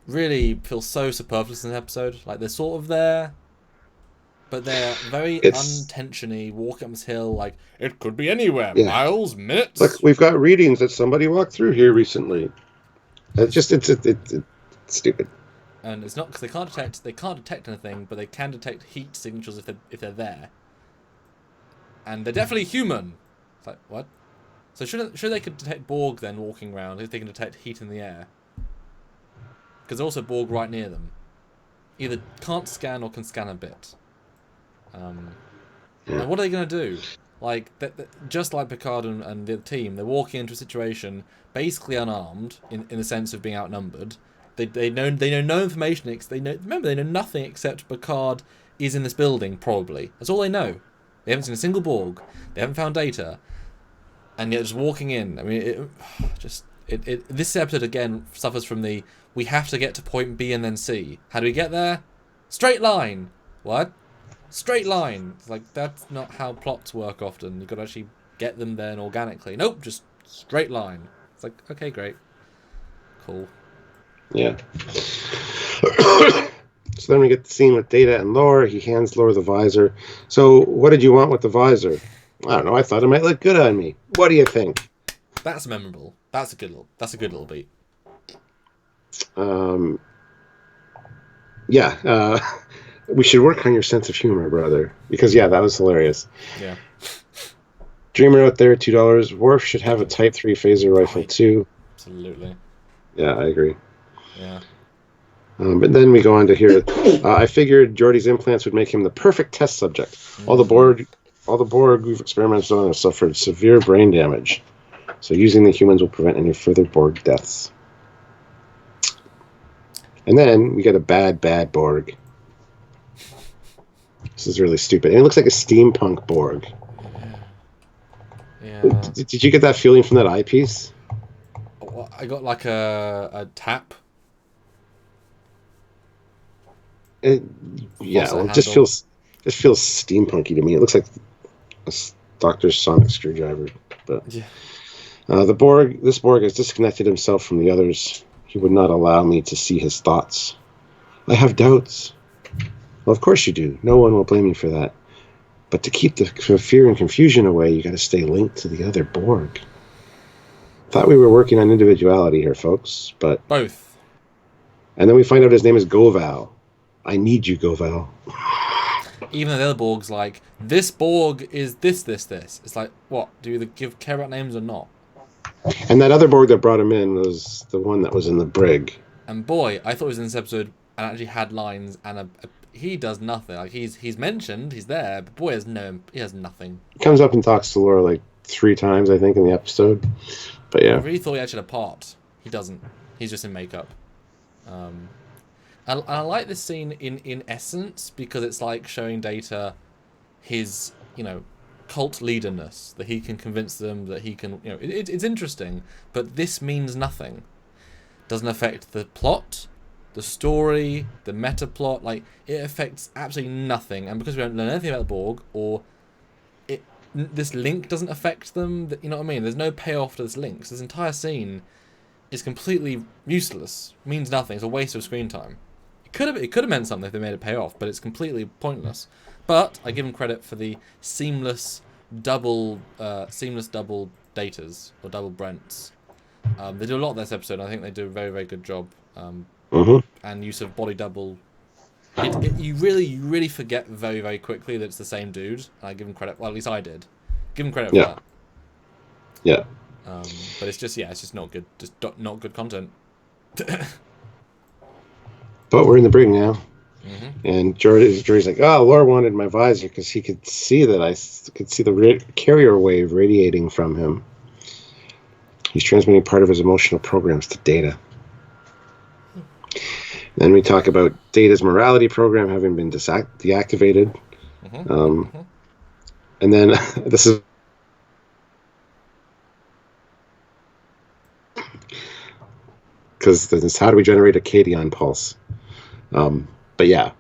really feels so superfluous in the episode. Like, they're sort of there, But they're very It's unintentionally walking up this hill like, it could be anywhere. yeah. Miles, Look, minutes. we've got readings that somebody walked through here recently. It's stupid. And it's not because they can't detect anything, but they can detect heat signatures if they're there. And they're definitely human. It's like, what? So should they could detect Borg then walking around if they can detect heat in the air? Because there's also Borg right near them. Either can't scan or can scan a bit. And what are they going to do? Like, just like Picard and the team, they're walking into a situation basically unarmed, in the sense of being outnumbered. They know no information. They know nothing except Picard is in this building, probably. That's all they know. They haven't seen a single Borg. They haven't found data. And yet just walking in, I mean, this episode again suffers from the, we have to get to point B and then C. How do we get there? Straight line. What? Straight line. It's like, that's not how plots work often. You've got to actually get them there organically. Nope, just straight line. It's like, okay, great. Cool. Yeah. So then we get the scene with Data and Lore. He hands Lore the visor. So what did you want with the visor? I don't know. I thought it might look good on me. What do you think? That's memorable. That's a good little beat. Yeah. We should work on your sense of humor, brother. Because, yeah, that was hilarious. Yeah. Dreamer out there, $2. Worf should have a Type 3 phaser rifle, too. Absolutely. Yeah, I agree. Yeah. But then we go on to here. I figured Geordi's implants would make him the perfect test subject. All the Borg we've experimented on have suffered severe brain damage. So using the humans will prevent any further Borg deaths. And then we get a bad Borg. This is really stupid. And it looks like a steampunk Borg. Yeah. Did you get that feeling from that eyepiece? I got like a tap. It just feels steampunky to me. It looks like a Dr. Sonic screwdriver. But yeah. This Borg has disconnected himself from the others. He would not allow me to see his thoughts. I have doubts. Well, of course you do. No one will blame you for that. But to keep the fear and confusion away, you got to stay linked to the other Borg. Thought we were working on individuality here, folks, but both. And then we find out his name is Goval. I need you, Goval. Even though the other Borg's like, this Borg is this. It's like, what? Do you either care about names or not? And that other Borg that brought him in was the one that was in the brig. And boy, I thought he was in this episode and actually had lines, and he does nothing. Like he's mentioned, he's there, but boy, he has nothing. He comes up and talks to Laura like 3 times, I think, in the episode. But yeah, I really thought he actually had a part. He doesn't. He's just in makeup. And I like this scene in essence because it's like showing Data his, cult leaderness, that he can convince them, that he can, it's interesting, but this means nothing. Doesn't affect the plot, the story, the meta plot. Like, it affects absolutely nothing, and because we don't learn anything about the Borg, or this link doesn't affect them, you know what I mean? There's no payoff to this link. So this entire scene is completely useless, means nothing. It's a waste of screen time. It could have meant something if they made it pay off, but it's completely pointless. But I give them credit for the seamless double datas or double Brents. They do a lot in this episode. I think they do a very, very good job. And use of body double. You really forget very, very quickly that it's the same dude. And I give him credit. Well, at least I did. Give him credit for that. Yeah. But it's just not good. Just not good content. But we're in the brig now. And Jordy's like, Laura wanted my visor because he could see that I could see the carrier wave radiating from him. He's transmitting part of his emotional programs to Data. Then we talk about Data's morality program having been deactivated. And then this is because this is how do we generate a Cadion pulse? But yeah,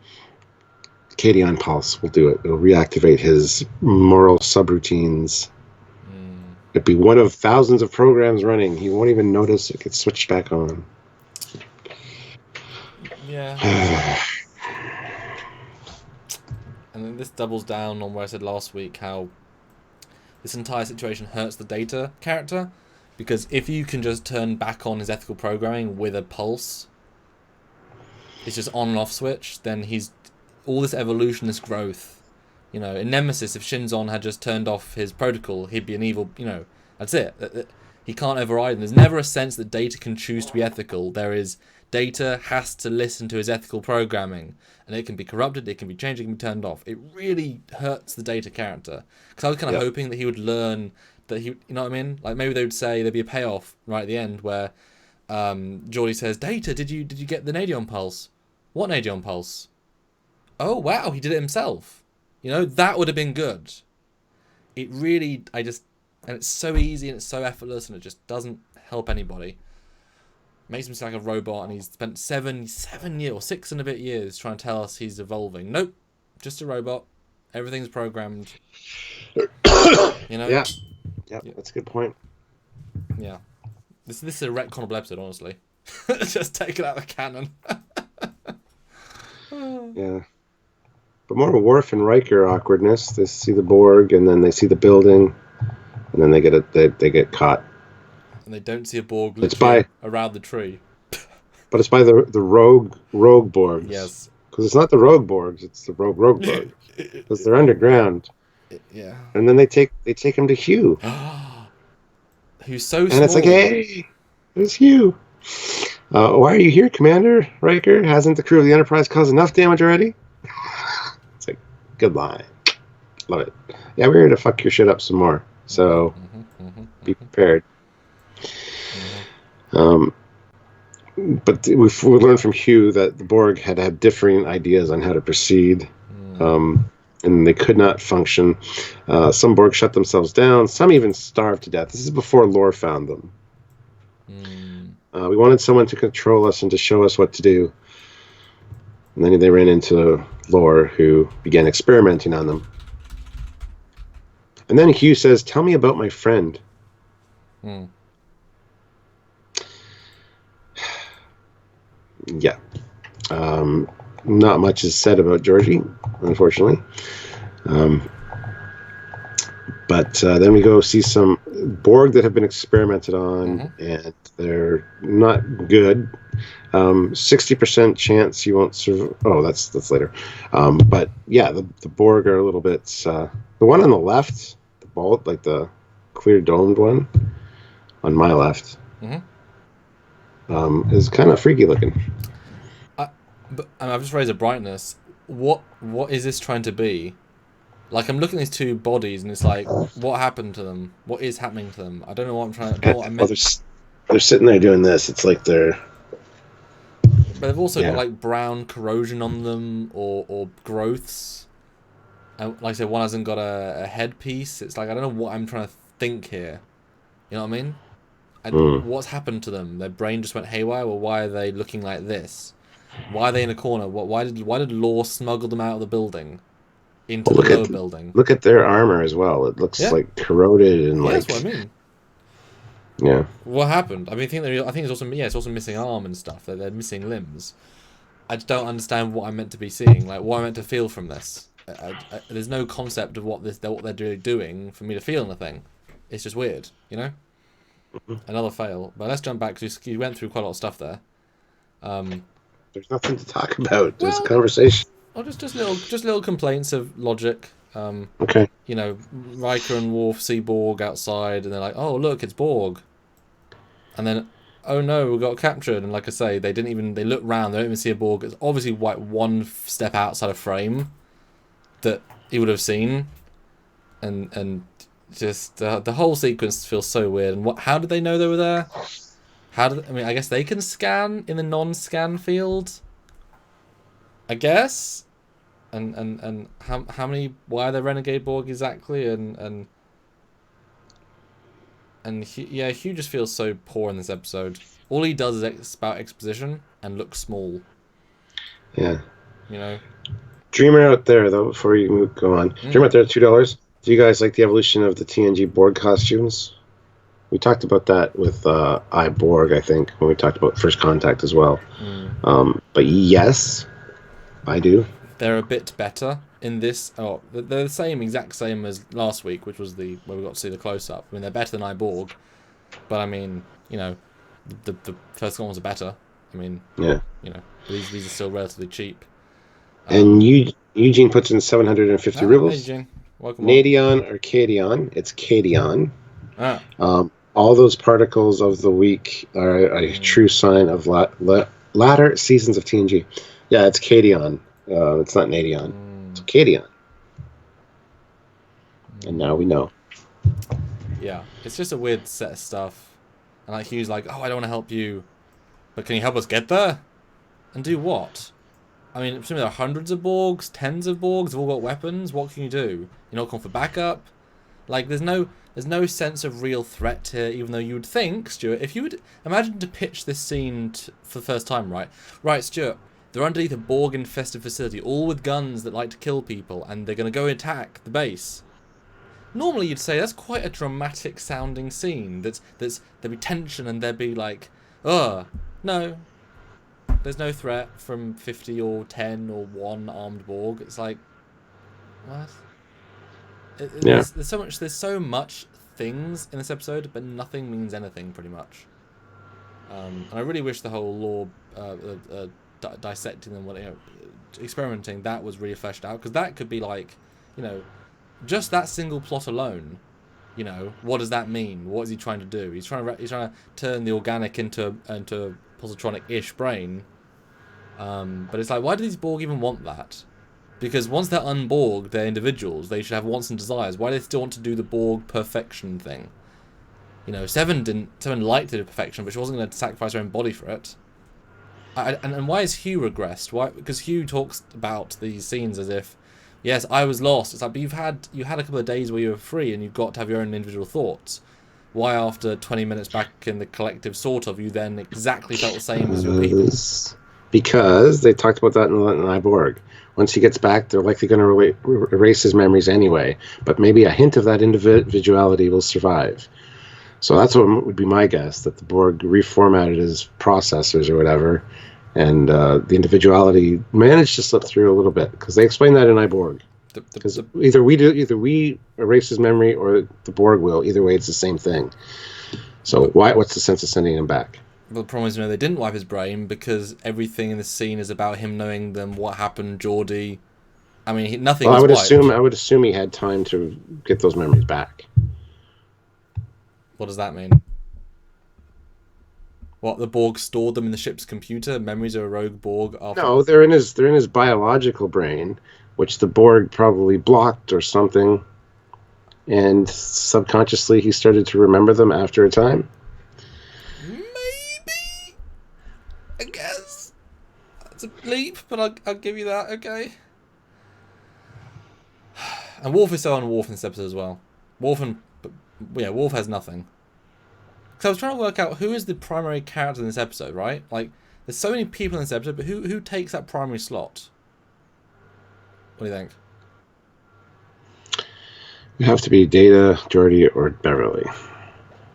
Cadion pulse will do it. It'll reactivate his moral subroutines. It'd be one of thousands of programs running. He won't even notice it gets switched back on. Yeah. and then this doubles down on where I said last week how this entire situation hurts the Data character, because if you can just turn back on his ethical programming with a pulse, it's just on and off switch, then he's all this evolution, this growth. You know, in Nemesis, if Shinzon had just turned off his protocol, he'd be an evil, you know, that's it. He can't override them. There's never a sense that Data can choose to be ethical. There is, Data has to listen to his ethical programming, and it can be corrupted, it can be changed, it can be turned off. It really hurts the Data character, because I was kind of hoping that he would learn that he, you know what I mean? Like maybe they would say there'd be a payoff right at the end where Geordi says, "Data, did you get the Nadion pulse? What Nadion pulse? Oh wow, he did it himself." You know, that would have been good. It really, and it's so easy and it's so effortless and it just doesn't help anybody. Makes him sound like a robot, and he's spent 7 years or 6 and a bit years trying to tell us he's evolving. Nope, just a robot. Everything's programmed. You know? Yeah, that's a good point. Yeah. This is a retconnable episode, honestly. Just take it out of the canon. Yeah. But more Worf and Riker awkwardness. They see the Borg, and then they see the building, and then they get caught. And they don't see a Borg around the tree. But it's by the rogue Borgs. Yes. Because it's not the rogue Borgs, it's the rogue Borgs. Because they're underground. Yeah. And then they take him to Hugh. Who's so small. And it's like, hey, it's Hugh. Why are you here, Commander Riker? Hasn't the crew of the Enterprise caused enough damage already? It's like, good line. Love it. Yeah, we're here to fuck your shit up some more. So, be prepared. But we learned from Hugh that the Borg had differing ideas on how to proceed. And they could not function. Some Borg shut themselves down. Some even starved to death. This is before Lore found them. We wanted someone to control us and to show us what to do. And then they ran into Lore, who began experimenting on them. And then Hugh says, "Tell me about my friend." Yeah. Not much is said about Georgie, unfortunately. But then we go see some Borg that have been experimented on, and they're not good. 60% chance you won't survive. Oh, that's later. But yeah, the Borg are a little bit. The one on the left, the bald, like the clear domed one, on my left, is kind of freaky looking. But I've just raised a brightness. What is this trying to be? Like, I'm looking at these two bodies, and it's like, what happened to them? What is happening to them? I don't know what I'm trying to. Well, they're sitting there doing this. It's like they're. But they've also got like brown corrosion on them, or growths. And like I said, one hasn't got a headpiece. It's like, I don't know what I'm trying to think here. You know what I mean? What's happened to them? Their brain just went haywire. Well, why are they looking like this? Why are they in a corner? Why did Lore smuggle them out of the building into the lower building? Look at their armor as well. It looks like corroded and like. That's what I mean. Yeah. What happened? I mean, I think it's also missing arm and stuff. They're missing limbs. I just don't understand what I'm meant to be seeing. Like, what I'm meant to feel from this. There's no concept of what they're doing for me to feel anything. It's just weird, you know. Another fail. But let's jump back because you went through quite a lot of stuff there. There's nothing to talk about. There's a conversation. Oh, just little complaints of logic. Okay. You know, Riker and Worf see Borg outside, and they're like, "Oh, look, it's Borg." And then, oh no, we got captured. And like I say, they look round, they don't even see a Borg. It's obviously like one step outside of frame that he would have seen, and just the whole sequence feels so weird. And how did they know they were there? I guess they can scan in the non-scan field. I guess. And how many? Why are there renegade Borg exactly? And Hugh just feels so poor in this episode. All he does is spout exposition and look small. Yeah. You know. Dreamer out there though. Before you go on, Dreamer out there, $2. Do you guys like the evolution of the TNG Borg costumes? We talked about that with iBorg, I think, when we talked about First Contact as well. But yes, I do. They're a bit better in this, they're the exact same as last week, which was where we got to see the close up. I mean, they're better than Iborg, but I mean, you know, the first ones are better. I mean, Yeah. You know, these are still relatively cheap. And Eugene puts in 750 rubles. Hey, Eugene. Welcome. Nadion or Cadion? It's Cadion. Ah. All those particles of the week are a true sign of latter seasons of TNG. Yeah, it's Cadion. It's not Nadion. It's Cadion. And now we know. Yeah, it's just a weird set of stuff. And like Hugh's like, oh, I don't want to help you, but can you help us get there? And do what? I mean, presumably there are hundreds of Borgs, tens of Borgs, they've all got weapons. What can you do? You're not calling for backup? Like, there's no sense of real threat here, even though you would think, Stuart, if you would imagine to pitch this scene for the first time, right? Right, Stuart, they're underneath a Borg-infested facility, all with guns that like to kill people, and they're going to go attack the base. Normally you'd say that's quite a dramatic sounding scene. There'd be tension and there'd be like, no. There's no threat from 50 or 10 or 1 armed Borg. It's like, what? There's so much things in this episode, but nothing means anything pretty much. And I really wish the whole lore dissecting them, experimenting, that was really fleshed out, because that could be like, just that single plot alone. What does that mean? What is he trying to do? He's trying to turn the organic into a positronic-ish brain. But it's like, why do these Borg even want that? Because once they're unborg, they're individuals. They should have wants and desires. Why do they still want to do the Borg perfection thing? Seven liked it to perfection, but she wasn't going to sacrifice her own body for it. And why is Hugh regressed? Why? Because Hugh talks about these scenes as if, yes, I was lost. It's like, but you had a couple of days where you were free and you've got to have your own individual thoughts. Why, after 20 minutes back in the collective sort of, you then exactly felt the same as your people? Because they talked about that in Iborg. Once he gets back, they're likely going to erase his memories anyway. But maybe a hint of that individuality will survive. So that's what would be my guess, that the Borg reformatted his processors or whatever, and the individuality managed to slip through a little bit, because they explain that in Iborg. Because either we erase his memory or the Borg will. Either way, it's the same thing. So what's the sense of sending him back? Well, the problem is, they didn't wipe his brain, because everything in the scene is about him knowing them, what happened, Geordi. I mean, nothing. Well, was wiped. I would assume he had time to get those memories back. What does that mean? What, the Borg stored them in the ship's computer? Memories of a rogue Borg? No, they're in his biological brain, which the Borg probably blocked or something, and subconsciously he started to remember them after a time. Maybe, I guess that's a leap, but I'll give you that. Okay. And Worf is so on-Worf in this episode as well. Worf has nothing. Because I was trying to work out who is the primary character in this episode, right? Like, there's so many people in this episode, but who takes that primary slot? What do you think? You have to be Data, Geordi, or Beverly.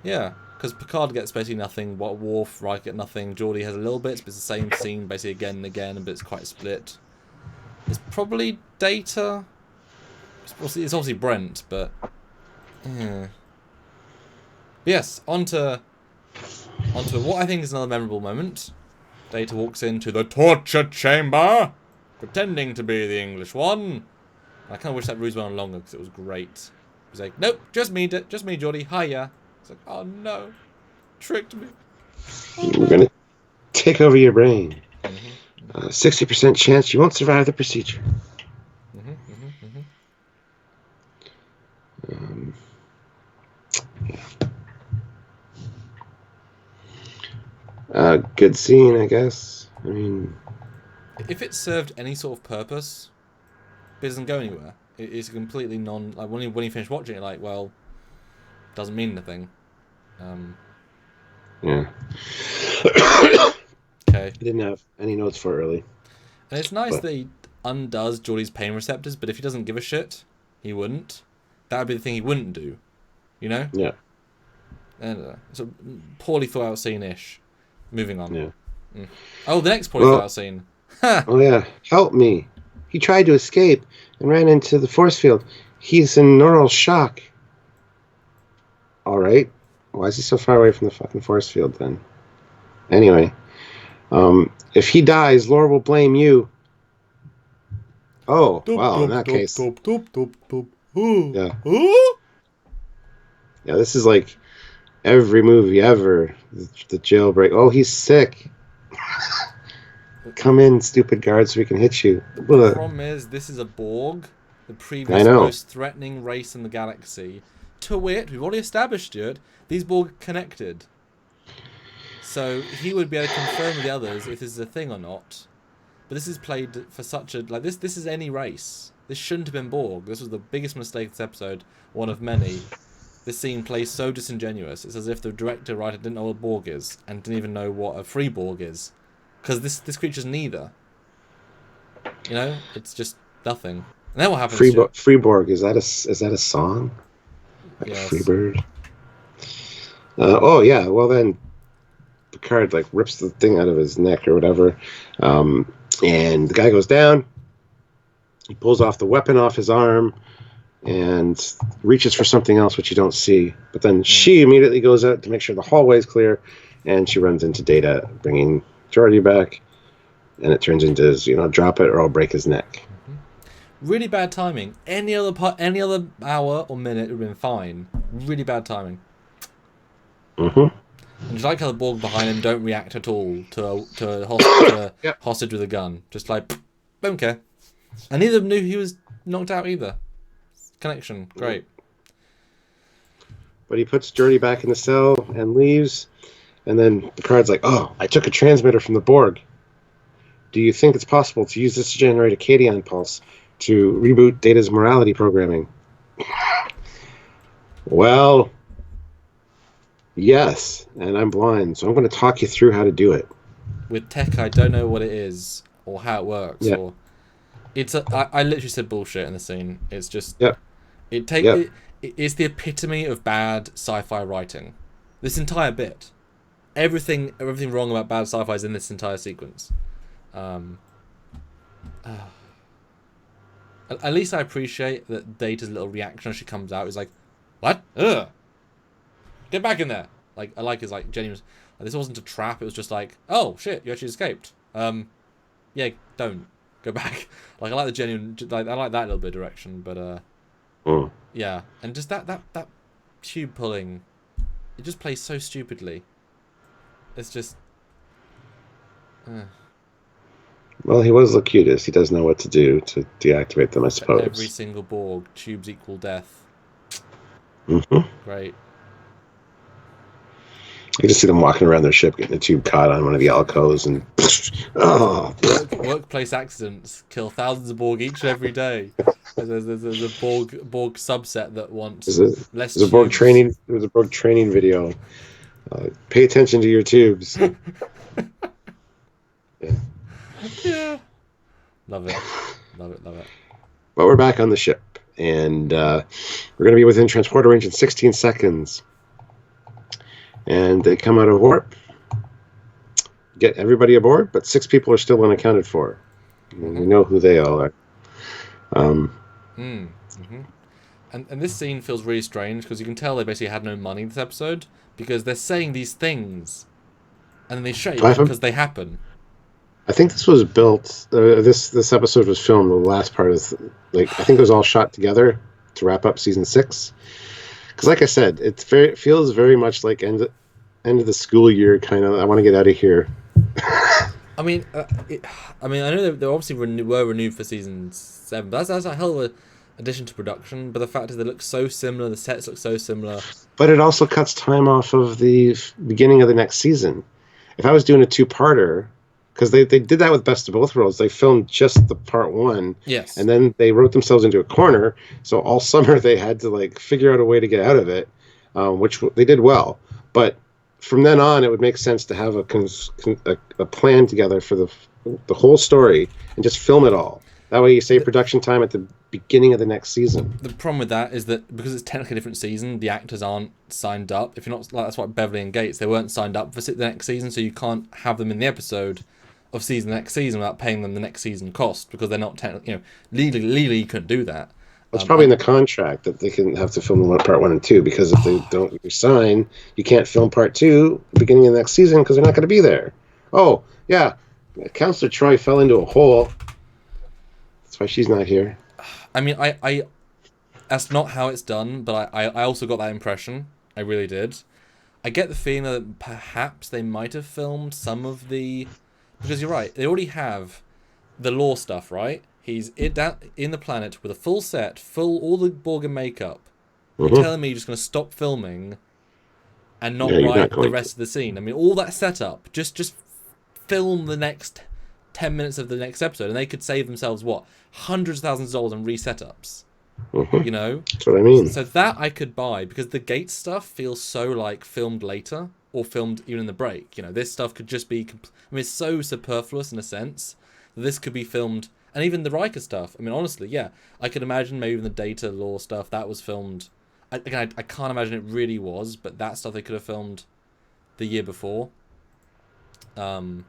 Yeah, because Picard gets basically nothing. Worf, Riker get nothing. Geordi has a little bit, but it's the same scene basically again and again, but it's quite split. It's probably Data. It's obviously Brent, but yeah. Yes, onto what I think is another memorable moment. Data walks into the torture chamber, pretending to be the English one. I kind of wish that ruse went on longer, because it was great. He's like, nope, just me, Geordi, hiya. It's like, oh no, tricked me. We're going to take over your brain. 60% chance you won't survive the procedure. Good scene, I guess. I mean, if it served any sort of purpose, it doesn't go anywhere. It's completely like when you finish watching it, like, well, doesn't mean anything. Yeah. Okay. I didn't have any notes for early. And it's nice that he undoes Geordi's pain receptors, but if he doesn't give a shit, he wouldn't. That would be the thing he wouldn't do. You know? Yeah. It's a poorly thought out scene-ish. Moving on. Yeah. Oh, the next poorly thought out scene. Oh, yeah. Help me. He tried to escape and ran into the force field. He's in neural shock. All right. Why is he so far away from the fucking force field then? Anyway, if he dies, Laura will blame you. Oh, well, in that case. Yeah. Yeah, this is like every movie ever. The jailbreak. Oh, he's sick. Come in, stupid guard, so we can hit you. The problem is, this is a Borg, the previous most threatening race in the galaxy. To wit, we've already established it, these Borg are connected. So he would be able to confirm with the others if this is a thing or not. But this is played for such a... Like, this is any race. This shouldn't have been Borg. This was the biggest mistake of this episode, one of many. This scene plays so disingenuous. It's as if the director-writer didn't know what Borg is, and didn't even know what a free Borg is. Because this creature's neither. You know? It's just nothing. And then what happens Freeborg, is that a song? Like yes. Freebird? Oh, yeah. Well, then Picard, like, rips the thing out of his neck or whatever. And the guy goes down. He pulls off the weapon off his arm and reaches for something else, which you don't see. But then she immediately goes out to make sure the hallway is clear, and she runs into Data, bringing Geordi back. And it turns into, drop it or I'll break his neck. Really bad timing. Any other hour or minute would have been fine. Really bad timing. Mm-hmm. And just like how the Borg behind him don't react at all to a hostage with a gun. Just like, don't care. And neither of them knew he was knocked out either. Connection, great. But he puts Geordi back in the cell and leaves. And then Picard's like, oh, I took a transmitter from the Borg. Do you think it's possible to use this to generate a Cadian pulse to reboot Data's morality programming? Well, yes, and I'm blind, so I'm going to talk you through how to do it. With tech, I don't know what it is or how it works. Yeah. Or I literally said bullshit in the scene. It's just it's the epitome of bad sci-fi writing. This entire bit, everything wrong about bad sci-fi is in this entire sequence. At least I appreciate that Data's little reaction as she comes out is like, what? Ugh. Get back in there. Like, I like his like genuine. Like, this wasn't a trap. It was just like, oh shit, you actually escaped. Yeah, don't go back. Like, I like the genuine. Like, I like that little bit of direction, but yeah, and just that tube pulling, it just plays so stupidly. It's just. Well, he was the cutest. He does know what to do to deactivate them, I suppose. Every single Borg, tubes equal death. Mm-hmm. Great. You just see them walking around their ship, getting a tube caught on one of the alcoves, and workplace accidents kill thousands of Borg each and every day. There's a Borg subset that wants less. There's a Borg training. There was a Borg training video. Pay attention to your tubes. Yeah. Love it. But we're back on the ship, and we're going to be within transporter range in 16 seconds. And they come out of warp, get everybody aboard, but 6 people are still unaccounted for. And we know who they all are. And this scene feels really strange because you can tell they basically had no money this episode because they're saying these things and then they shake because they happen. I think this was built. This episode was filmed. The last part is I think it was all shot together to wrap up season 6. Because, like I said, it feels very much like end of the school year kind of. I want to get out of here. I mean, I know they obviously were renewed for season 7, but that's a hell of an addition to production. But the fact is, they look so similar. The sets look so similar. But it also cuts time off of the beginning of the next season. If I was doing a 2-parter. Because they did that with Best of Both Worlds. They filmed just the part 1. Yes. And then they wrote themselves into a corner. So all summer they had to figure out a way to get out of it, which they did well. But from then on, it would make sense to have a plan together for the whole story and just film it all. That way you save production time at the beginning of the next season. The problem with that is that because it's technically a different season, the actors aren't signed up. If you're not, that's like Beverly and Gates, they weren't signed up for the next season, so you can't have them in the episode of season next season without paying them the next season cost, because they're not technically, legally you couldn't do that. It's probably in the contract that they can have to film part 1 and 2, because if they don't resign, you can't film part 2 beginning of the next season because they're not going to be there. Oh, yeah. Counselor Troy fell into a hole. That's why she's not here. I mean, I that's not how it's done, but I also got that impression. I really did. I get the feeling that perhaps they might have filmed some of the... Because you're right, they already have the law stuff, right? He's in the planet with a full set, all the Borg and makeup. You're telling me you're just going to stop filming and not write the rest of the scene? I mean, all that setup, just film the next 10 minutes of the next episode, and they could save themselves, what, hundreds of thousands of dollars in resetups. You know? That's what I mean. So that I could buy, because the Gates stuff feels so like filmed later, or filmed even in the break. You know, this stuff could just be... I mean, it's so superfluous in a sense that this could be filmed... And even the Riker stuff, I mean, honestly, yeah, I could imagine maybe even the data law stuff, that was filmed... I can't imagine it really was, but that stuff they could have filmed the year before. And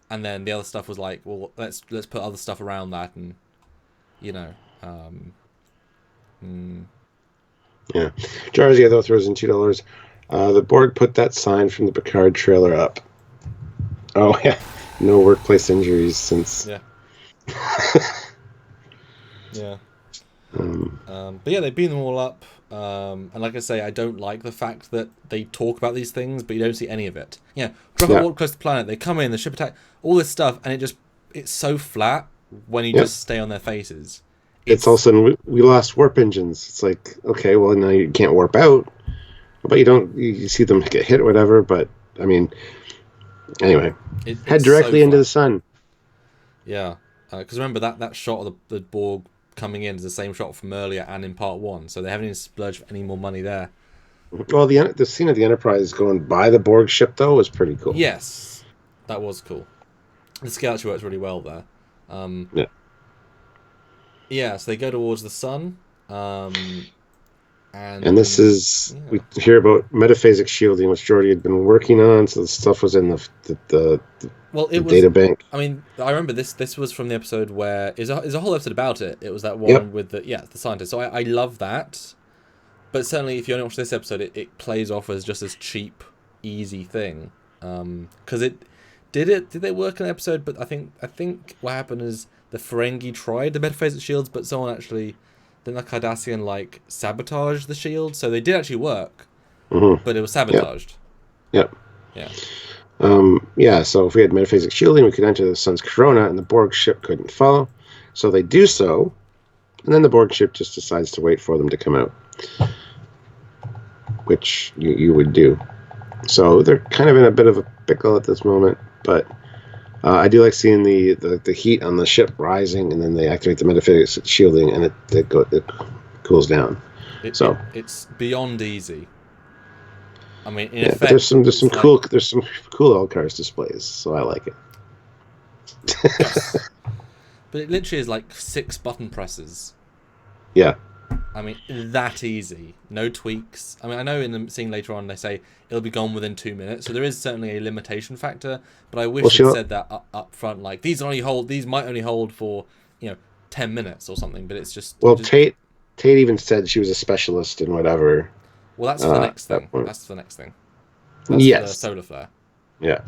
then the other stuff was like, well, let's put other stuff around that, and, you know... Yeah. Jarzia, though, throws in $2. The Borg put that sign from the Picard trailer up. Oh, yeah. No workplace injuries since... Yeah. Yeah. But yeah, they beam them all up. And like I say, I don't like the fact that they talk about these things, but you don't see any of it. Yeah. Drop a warp close to the planet, they come in, the ship attack, all this stuff, and it's so flat when you just stay on their faces. It's all of a sudden, we lost warp engines. It's like, okay, well, now you can't warp out. But you see them get hit or whatever, but, I mean, anyway. Head directly into the sun. Yeah. Because remember, that shot of the Borg coming in is the same shot from earlier and in part 1, so they haven't even splurged any more money there. Well, the scene of the Enterprise going by the Borg ship, though, was pretty cool. Yes. That was cool. The scale actually works really well there. Yeah. Yeah, so they go towards the sun, and this is we hear about metaphasic shielding, which Geordi had been working on. So the stuff was in the data bank. I mean, I remember this was from the episode where is a whole episode about it. It was that one with the scientist. So I love that, but certainly if you only watch this episode, it plays off as just this cheap, easy thing. Because did they work in an episode? But I think what happened is the Ferengi tried the metaphasic shields, but someone actually, then the Cardassian sabotaged the shield, so they did actually work, but it was sabotaged. Yep. Yeah. So if we had metaphasic shielding, we could enter the sun's corona, and the Borg ship couldn't follow. So they do so, and then the Borg ship just decides to wait for them to come out, which you would do. So they're kind of in a bit of a pickle at this moment, but I do like seeing the heat on the ship rising, and then they activate the metaphasic shielding, and it cools down. It's beyond easy. I mean, in effect, there's some cool Elcars displays, so I like it. Yes. But it literally is like 6 button presses. Yeah. I mean, that easy. No tweaks. I mean, I know in the scene later on they say it'll be gone within 2 minutes, so there is certainly a limitation factor, but I wish it said that up front, like, these might only hold for, 10 minutes or something, but it's just... Well, Tate even said she was a specialist in whatever. Well, that's for the next thing. That's the next thing. That's for the solar flare. Yeah.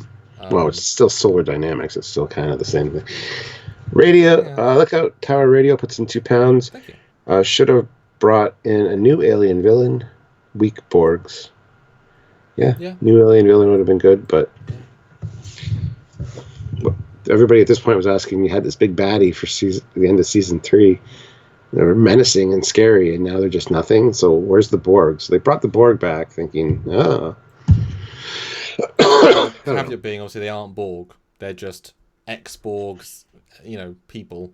Well, it's still solar dynamics. It's still kind of the same thing. Radio, look out. Tower radio puts in 2 pounds. Thank you. Should have brought in a new alien villain. Weak Borgs. Yeah. New alien villain would have been good, but everybody at this point was asking, you had this big baddie for the end of season 3. They were menacing and scary, and now they're just nothing. So where's the Borg? So they brought the Borg back thinking, Caveat being, obviously, they aren't Borg. They're just ex-Borgs, people.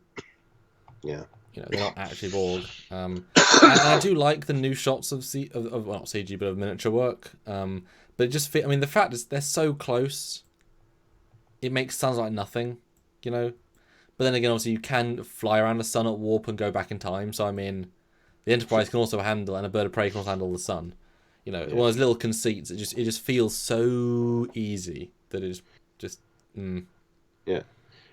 Yeah. They're not actually Borg. And I do like the new shots of not CG, but of miniature work. But it just the fact is they're so close, it sounds like nothing, But then again, obviously, you can fly around the sun at warp and go back in time. So, I mean, the Enterprise can also handle, and a bird of prey can also handle the sun. One of those little conceits. It just feels so easy that it's just. Yeah.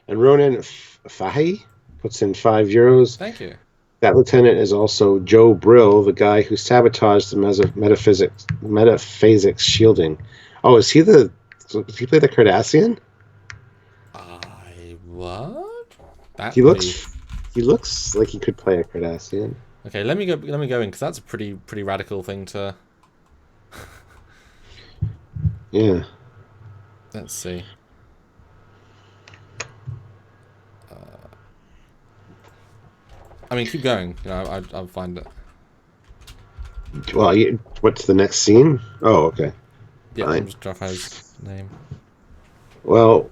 And Ronan Fahy puts in €5. Thank you. That lieutenant is also Joe Brill, the guy who sabotaged the metaphasics shielding. Oh, is he the? Does he play the Cardassian? What? He looks like he could play a Cardassian. Okay, let me go in because that's a pretty radical thing to. Yeah. Let's see. I mean, keep going. You know, I'll find it. Well, what's the next scene? Oh, okay. Yeah, I'm just trying to find his name. Well,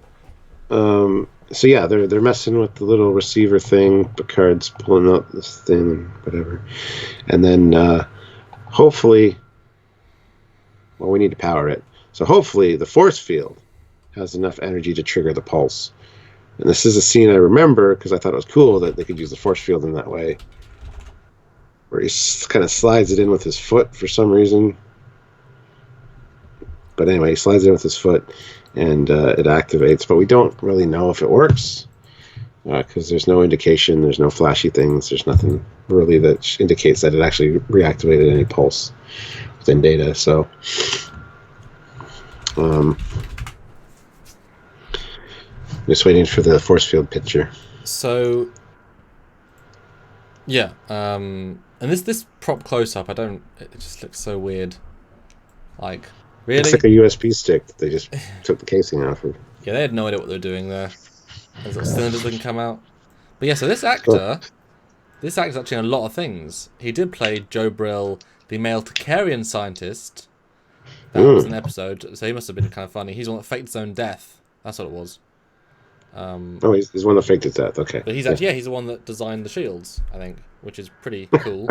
so yeah, they're messing with the little receiver thing. Picard's pulling out this thing and whatever, and then hopefully, well, we need to power it. So hopefully, the force field has enough energy to trigger the pulse. And this is a scene I remember because I thought it was cool that they could use the force field in that way, where he kind of slides it in with his foot for some reason. But anyway, he slides it in with his foot, and it activates. But we don't really know if it works because there's no indication, there's no flashy things, there's nothing really that indicates that it actually reactivated any pulse within data. So, just waiting for the force field picture. So, yeah, and this prop close up, it just looks so weird. Like, really? It's like a USB stick that they just took the casing off of. Yeah, they had no idea what they were doing there. There's little cylinders that can come out. But yeah, so this actor's actually in a lot of things. He did play Joe Brill, the male Trekyards scientist. That was an episode, so he must have been kind of funny. He's the one that faked his own death. That's what it was. He's the one that faked his death. Okay. But he's actually he's the one that designed the shields, I think, which is pretty cool.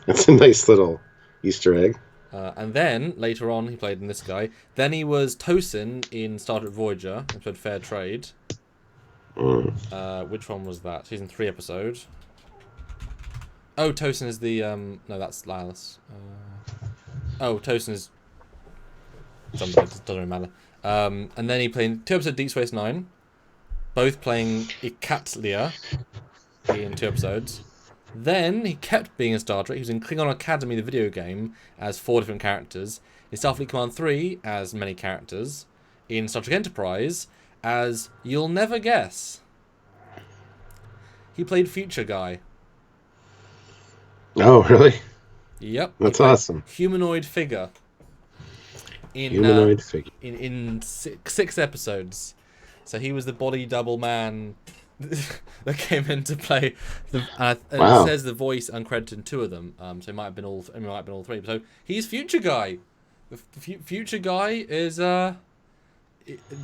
That's a nice little Easter egg. And then later on, he played in this guy. Then he was Tosin in Star Trek Voyager, episode Fair Trade. Which one was that? Season 3 episode. Oh, Tosin is the no, that's Lilas. Tosin is somebody. It doesn't really matter. And then he played 2 episodes of Deep Space Nine, both playing Ikatlia in 2 episodes. Then he kept being in Star Trek. He was in Klingon Academy, the video game, as 4 different characters. In Starfleet Command 3, as many characters. In Star Trek Enterprise, as you'll never guess. He played Future Guy. Oh, really? Yep. That's awesome. Humanoid figure. Humanoid figure. In 6 episodes. So he was the body double man that came in to play and it says the voice uncredited in 2 of them. So it might have been all 3. So he's Future Guy. The Future Guy is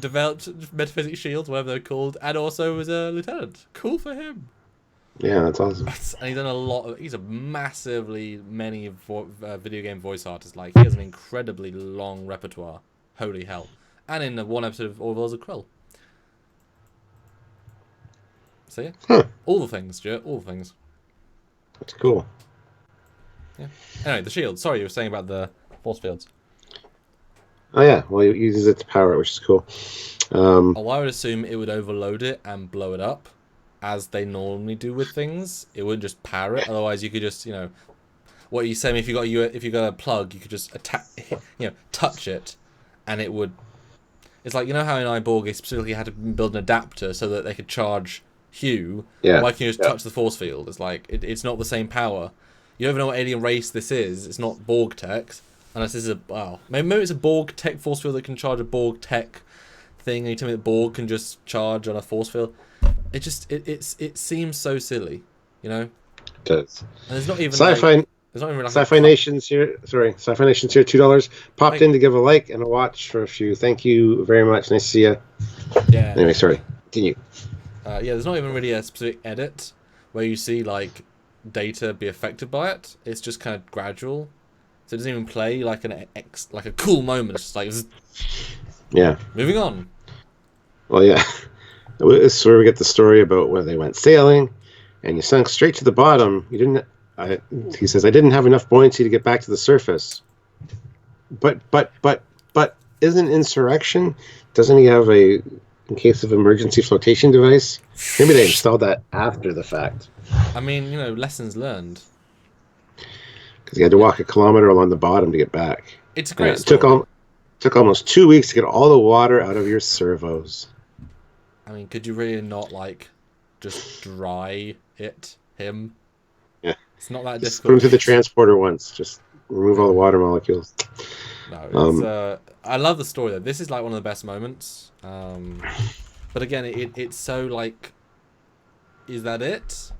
developed metaphysics shields, whatever they're called, and also was a lieutenant. Cool for him. Yeah, that's awesome. And he's done he's a massively many video game voice artist. Like, he has an incredibly long repertoire. Holy hell. And in 1 episode of Orville's a Krill. So yeah, all the things, Stuart, all the things. That's cool. Yeah. Anyway, the shield. Sorry, you were saying about the force fields. Oh yeah, well, he uses it to power it, which is cool. I would assume it would overload it and blow it up, as they normally do with things. It wouldn't just power it. Otherwise, you could just, what you saying? If you got a plug, you could just touch it, and it would. It's like, how in iBorg they specifically had to build an adapter so that they could charge Hugh. Yeah. Why can't you just touch the force field? It's like it's not the same power. You don't even know what alien race this is. It's not Borg tech, unless this is maybe it's a Borg tech force field that can charge a Borg tech thing. And you tell me that Borg can just charge on a force field. It just it seems so silly, It does. And there's not even Sci-fi. There's not even Sci-Fi Nation's here. Sorry, Sci-Fi Nation's here. $2 popped in to give a like and a watch for a few. Thank you very much. Nice to see you. Yeah. Anyway, sorry. Continue. There's not even really a specific edit where you see data be affected by it. It's just kind of gradual, so it doesn't even play like a cool moment. It's just like yeah. Moving on. Well, yeah. This is where we get the story about where they went sailing, and you sunk straight to the bottom. You didn't. He says, I didn't have enough buoyancy to get back to the surface. But isn't insurrection? Doesn't he have a in case of emergency flotation device. Maybe they installed that after the fact. I mean, lessons learned. Because you had to walk a kilometer along the bottom to get back. It's a great story. Took almost 2 weeks to get all the water out of your servos. I mean, could you really not, just dry him? Yeah. It's not that Just difficult. put him through the transporter once. Just remove all the water molecules. No, it's, I love the story, though. This is, one of the best moments. But again, it's so, is that it?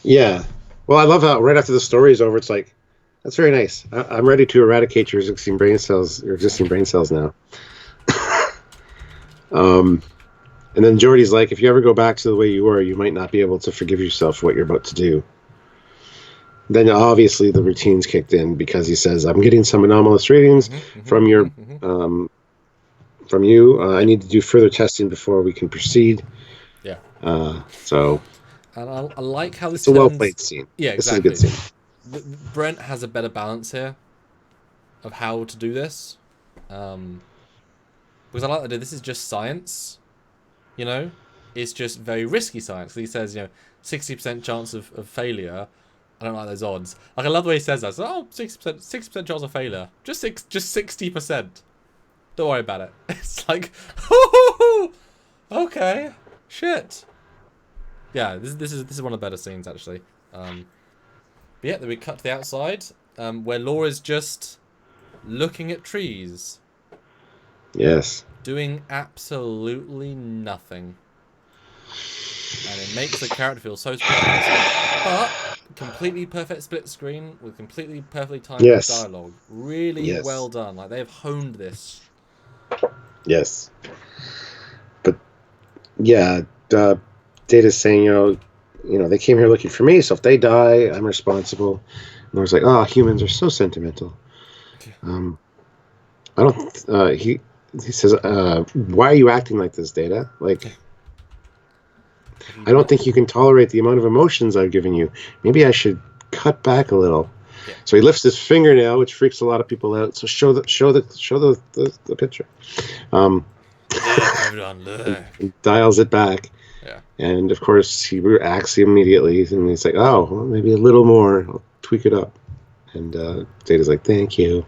Yeah. Well, I love how right after the story is over, it's like, that's very nice. I'm ready to eradicate your existing brain cells now. And then Geordi's like, if you ever go back to the way you were, you might not be able to forgive yourself for what you're about to do. Then obviously the routine's kicked in because he says, I'm getting some anomalous readings from your from you. I need to do further testing before we can proceed. Yeah. So. And I like how it's a well-played scene. Yeah, exactly. This is a good scene. Brent has a better balance here of how to do this. Because I like that this is just science, It's just very risky science. He says, 60% chance of failure. I don't like those odds. I love the way he says that. So, 60% chance of failure. Just 60%. Don't worry about it. It's like, okay, shit. Yeah, this is one of the better scenes actually. But yeah, then we cut to the outside, where Laura's just looking at trees. Yes. Doing absolutely nothing. And it makes the character feel so special. But completely perfect split screen with completely perfectly timed dialogue. Really well done. They have honed this. Yes. But yeah, Data's saying, they came here looking for me, so if they die, I'm responsible. And I was like, humans are so sentimental. I don't. He says, why are you acting like this, Data? I don't think you can tolerate the amount of emotions I've given you. Maybe I should cut back a little. Yeah. So he lifts his fingernail, which freaks a lot of people out. So show the picture. He dials it back. Yeah. And of course he reacts immediately, and he's like, well, maybe a little more. I'll tweak it up. And Data's like, thank you.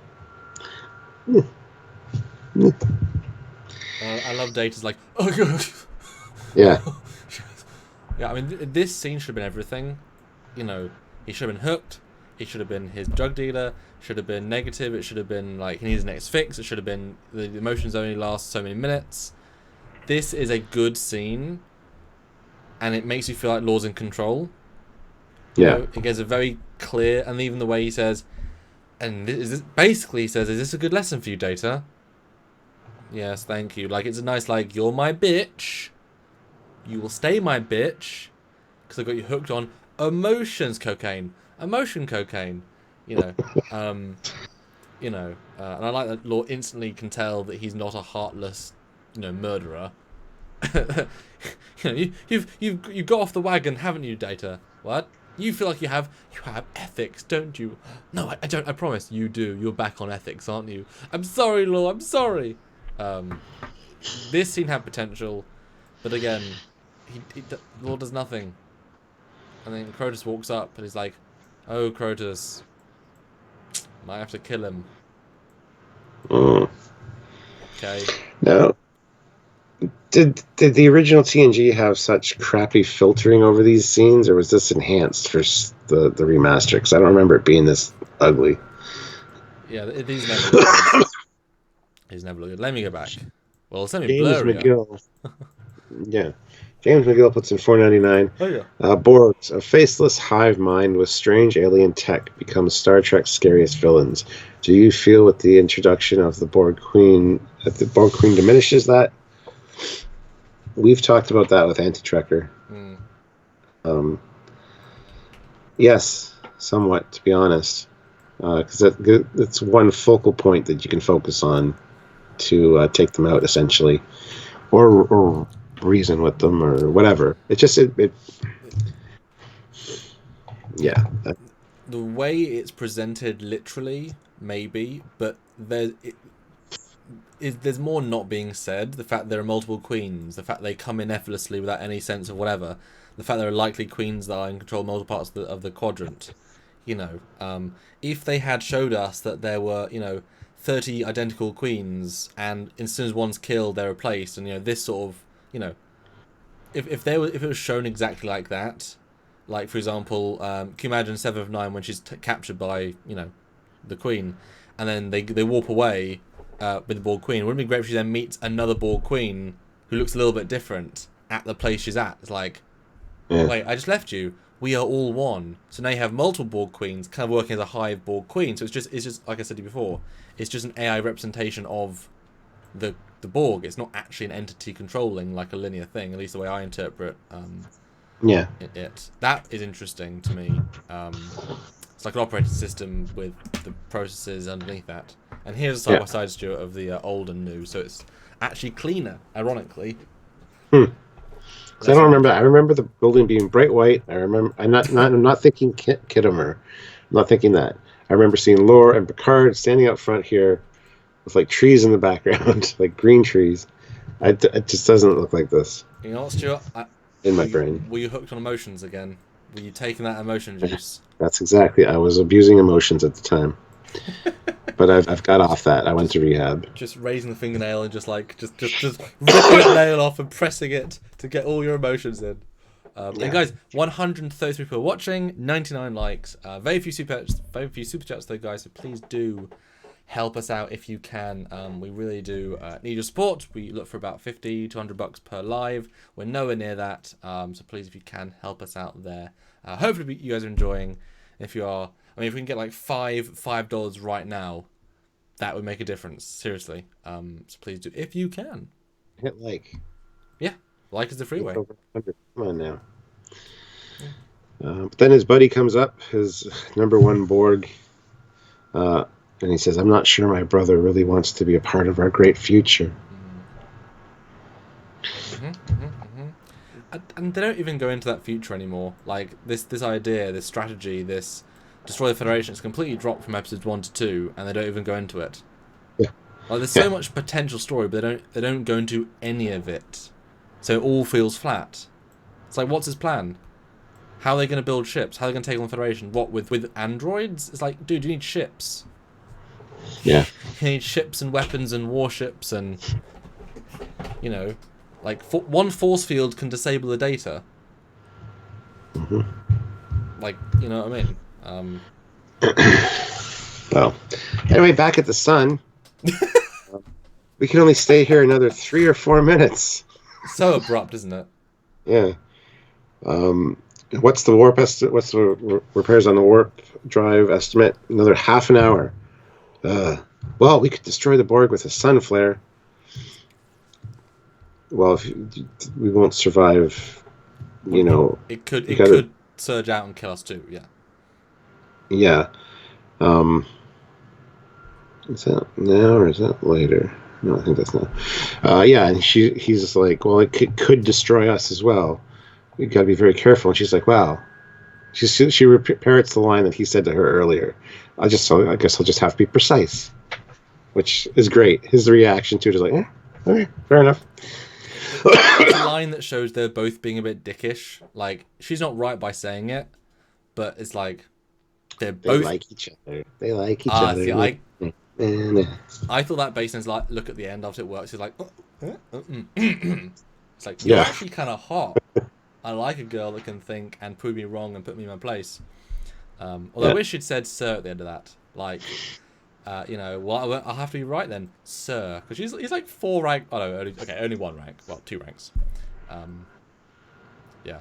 I love Data's like, oh god. Yeah. Yeah, I mean, this scene should have been everything. He should have been hooked. He should have been his drug dealer. Should have been negative. It should have been he needs the next fix. It should have been the emotions only last so many minutes. This is a good scene, and it makes you feel like Law's in control. Yeah. It gives a very clear, and even the way he says, and basically he says, "Is this a good lesson for you, Data?" Yes, thank you. It's a nice, you're my bitch. You will stay my bitch, because I got you hooked on emotion cocaine. And I like that Law instantly can tell that he's not a heartless, murderer. You've got off the wagon, haven't you, Data? What? You feel like you have ethics, don't you? No, I don't. I promise you do. You're back on ethics, aren't you? I'm sorry, Law. I'm sorry. This scene had potential, but again, Law does nothing. And then Crotus walks up and he's like, "Oh, Crotus, might have to kill him." Okay. No. Did the original TNG have such crappy filtering over these scenes, or was this enhanced for the remaster? Because I don't remember it being this ugly. Yeah, these never look good. These never look good. Let me go back. Well, it's semi-blurry. James McGill. Yeah. James McGill puts in $4.99. Oh, yeah. Borgs, a faceless hive mind with strange alien tech, becomes Star Trek's scariest villains. Do you feel with the introduction of the Borg Queen that the Borg Queen diminishes that? We've talked about that with Anti-Trekker. Yes, somewhat, to be honest. Because it's one focal point that you can focus on to take them out, essentially. Or reason with them, or whatever. It just... yeah. The way it's presented literally, maybe, but there's more not being said. The fact there are multiple queens, the fact they come in effortlessly without any sense of whatever, the fact there are likely queens that are in control of multiple parts of the quadrant. If they had showed us that there were 30 identical queens, and as soon as one's killed, they're replaced, and this sort of if it was shown exactly like that, like for example, can you imagine 7 of 9 when she's captured by the queen, and then they warp away with the Borg queen? Wouldn't it be great if she then meets another Borg queen who looks a little bit different at the place she's at? It's like, wait, I just left you. We are all one. So now you have multiple Borg queens, kind of working as a hive Borg queen. So it's just like I said to you before, it's just an AI representation of the Borg. It's not actually an entity controlling like a linear thing. At least the way I interpret it. That is interesting to me. It's like an operating system with the processes underneath that. And here's a side-by-side, Stuart, of the old and new. So it's actually cleaner, ironically. I don't remember. I remember the building being bright white. I remember. I'm not thinking Kittimer. I'm not thinking that. I remember seeing Lore and Picard standing out front here with like trees in the background, like green trees. It just doesn't look like this. You know what, Stuart? In my brain. Were you hooked on emotions again? Were you taking that emotion juice? That's exactly. I was abusing emotions at the time. But I've got off that. I went to rehab. Just raising the fingernail and just ripping the nail off and pressing it to get all your emotions in. And guys, 133 people watching, 99 likes, very few super chats though, guys. So please do help us out if you can. We really do need your support. We look for about $50 to $100 per live. We're nowhere near that. So please, if you can, help us out there. Hopefully you guys are enjoying. If you are, if we can get like $5 right now, that would make a difference. Seriously. So please do if you can. Hit like. Yeah, like is the freeway. Come on now. But then his buddy comes up, his number 1 Borg, and he says, "I'm not sure my brother really wants to be a part of our great future." And they don't even go into that future anymore. Like this idea, this strategy, this destroy the Federation is completely dropped from episodes 1 to 2, and they don't even go into it. Yeah. Like there's so much potential story, but they don't go into any of it. So it all feels flat. It's like, what's his plan? How are they going to build ships? How are they going to take on the Federation? What, with androids? It's like, dude, you need ships. Yeah. You need ships and weapons and warships and, like one force field can disable the data. Like, you know what I mean? Well, anyway, back at the sun. We can only stay here another 3 or 4 minutes. So abrupt, isn't it? Yeah. What's the warp estimate? What's the repairs on the warp drive estimate? Another half an hour. Well, we could destroy the Borg with a sun flare. Well, we won't survive. It could surge out and kill us too. Yeah. Yeah. Is that now or is that later? No, I think that's now. Yeah, and he's just like, well, it could destroy us as well. We got to be very careful. And she's like, wow. She parrots the line that he said to her earlier. I guess I'll just have to be precise, which is great. His reaction to it is like, okay, fair enough. It's a line that shows they're both being a bit dickish. Like, she's not right by saying it, but it's like they both like each other. They like each other. See, I thought that based on his look at the end after it works. He's like, it's like, you're actually kind of hot. I like a girl that can think and prove me wrong and put me in my place. Although I wish she'd said sir at the end of that. Like, well, I'll have to be right then, sir. Because he's like 4 rank. Oh, no, only 1 rank. Well, 2 ranks. Yeah.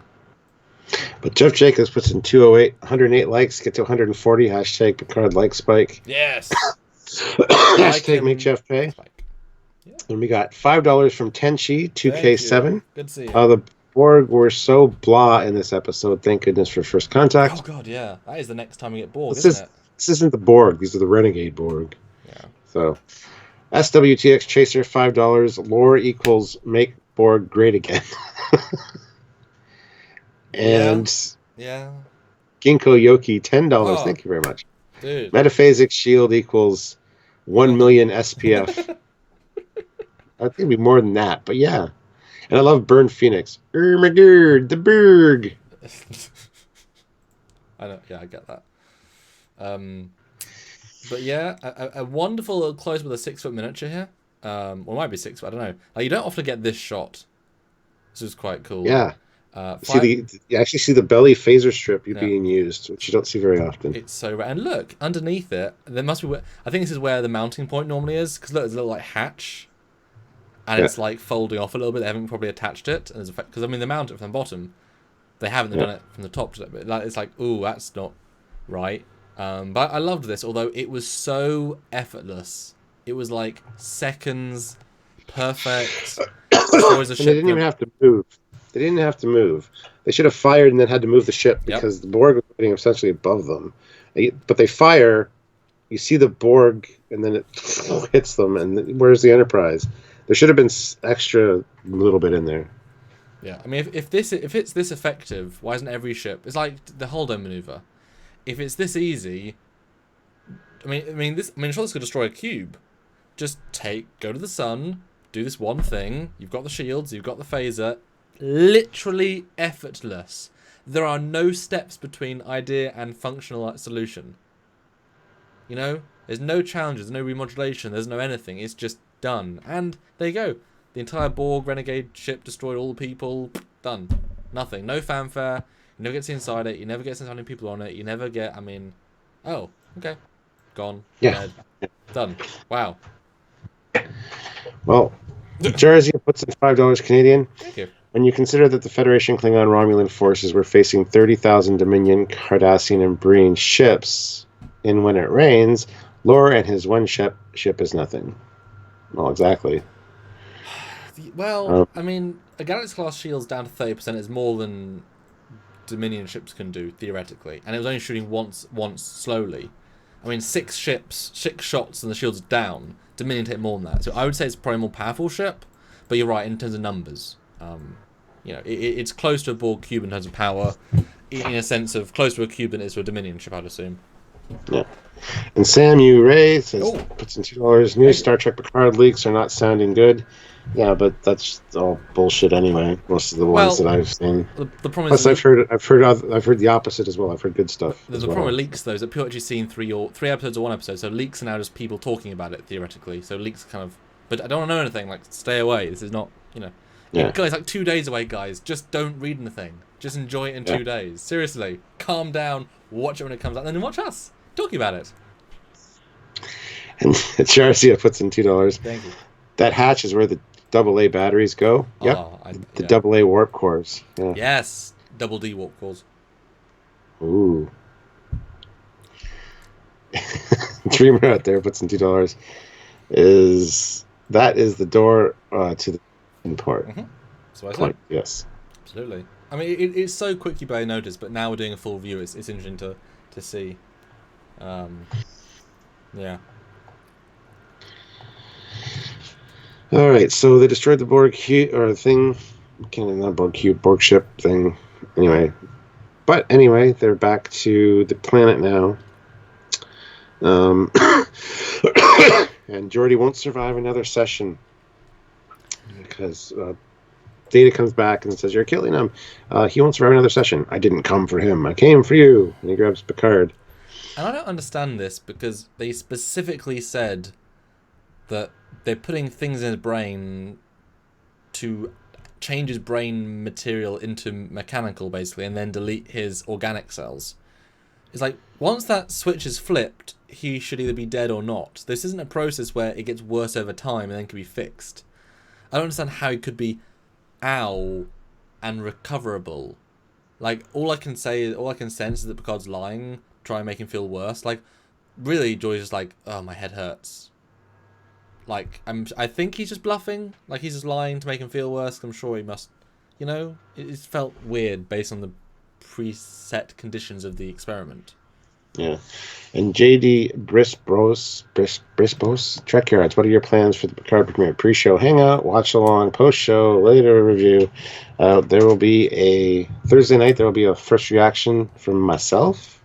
But Jeff Jacobs puts in 208, 108 likes, get to 140, hashtag Picard like spike. Yes. Hashtag make Jeff pay. Yeah. And we got $5 from Tenchi, 2K7. Good to see you. The Borg were so blah in this episode. Thank goodness for First Contact. Oh god, yeah. That is the next time we get Borg, isn't it? This isn't the Borg. These are the Renegade Borg. Yeah. So, SWTX Chaser, $5. Lore equals make Borg great again. And Ginkgo Yoki, $10. Oh, thank you very much. Dude. Metaphasic Shield equals 1 million SPF. I think it'd be more than that, but yeah. And I love Burn Phoenix. My god, the Berg. I know. Yeah, I get that. But yeah, a wonderful little close with a 6-foot miniature here. Or it might be 6 foot. I don't know. Like, you don't often get this shot. This is quite cool. Yeah. You actually see the belly phaser strip being used, which you don't see very often. It's so rare. And look, underneath it, there must be. I think this is where the mounting point normally is. Because look, there's a little like hatch, and it's like folding off a little bit. They haven't probably attached it, and because I mean, they mount it from the bottom. They haven't done it from the top. But it's like, ooh, that's not right. But I loved this, although it was so effortless. It was like seconds, perfect. And they didn't even have to move. They didn't have to move. They should have fired and then had to move the ship because the Borg was sitting essentially above them. But they fire, you see the Borg, and then it hits them. And where's the Enterprise? There should have been extra little bit in there. Yeah, I mean, if it's this effective, why isn't every ship? It's like the Holdo maneuver. If it's this easy, I'm sure this could destroy a cube. Just go to the sun, do this one thing. You've got the shields, you've got the phaser. Literally effortless. There are no steps between idea and functional solution. You know, there's no challenges, no remodulation, there's no anything. It's just done. And there you go. The entire Borg renegade ship destroyed all the people. Done. Nothing. No fanfare. You never get to see inside it. You never get to see how many people on it. You never get. Oh, okay, gone. Yeah. Dead. Done. Wow. Well, Jersey puts in $5 Canadian. Thank you. When you consider that the Federation Klingon Romulan forces were facing 30,000 Dominion, Cardassian, and Breen ships in When It Rains, Lore and his one ship is nothing. Well, exactly. Well, a Galaxy-class shield's down to 30% is more than Dominion ships can do, theoretically. And it was only shooting once slowly. 6 shots and the shield's down. Dominion take more than that. So I would say it's probably a more powerful ship, but you're right in terms of numbers. It's close to a Borg cube in terms of power, in a sense of close to a cube than it is to a Dominion ship, I'd assume. Yeah. And Sam U. Ray puts in $2. New Star Trek Picard leaks are not sounding good. Yeah, but that's all bullshit anyway. Most of the ones that I've seen. The problem is, I've heard the opposite as well. I've heard good stuff. There's a problem with leaks, though, is that people actually seen 3 episodes or 1 episode. So leaks are now just people talking about it theoretically. So leaks kind of, but I don't want to know anything. Like, stay away. This is not, Guys, like 2 days away, guys. Just don't read anything. Just enjoy it in 2 days. Seriously, calm down. Watch it when it comes out, and then watch us talking about it. And Charcia puts in $2. Thank you. That hatch is where the AA batteries go. Yep. The AA warp cores. Yeah. Yes. Double D warp cores. Ooh. Dreamer out there puts in $2. That is the door to the port. Mm-hmm. So I said. Yes. Absolutely. It's so quick you barely notice, but now we're doing a full view. It's interesting to see. Yeah. All right, so they destroyed the Borg thing. Not Borg cube, Borg ship thing. Anyway, they're back to the planet now. And Geordi won't survive another session because Data comes back and says, "You're killing him." He won't survive another session. I didn't come for him. I came for you. And he grabs Picard. And I don't understand this because they specifically said that they're putting things in his brain to change his brain material into mechanical, basically, and then delete his organic cells. It's like, once that switch is flipped, he should either be dead or not. This isn't a process where it gets worse over time and then can be fixed. I don't understand how it could be and recoverable. Like, all I can sense is that Picard's lying, try and make him feel worse. Like, really, Joy's just like, oh, my head hurts. Like, I think he's just bluffing. Like, he's just lying to make him feel worse. I'm sure he must, it felt weird based on the preset conditions of the experiment. Yeah. And JD Brispos, Trekyards, what are your plans for the Picard premiere? Pre-show hangout, watch along, post-show, later review. There will be a Thursday night. There will be a first reaction from myself,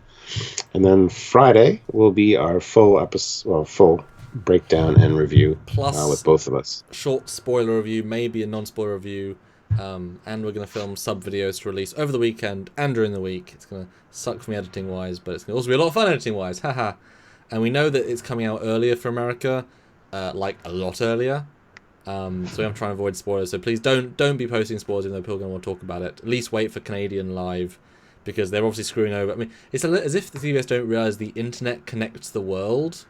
and then Friday will be our full episode. Well, full breakdown and review Plus with both of us. Short spoiler review, maybe a non-spoiler review, and we're going to film sub-videos to release over the weekend and during the week. It's going to suck for me editing-wise, but it's going to also be a lot of fun editing-wise, haha. And we know that it's coming out earlier for America, like a lot earlier. So I'm trying to avoid spoilers. So please don't be posting spoilers, even though people are going to want to talk about it. At least wait for Canadian live, because they're obviously screwing over. I mean, it's as if the US don't realize the internet connects the world,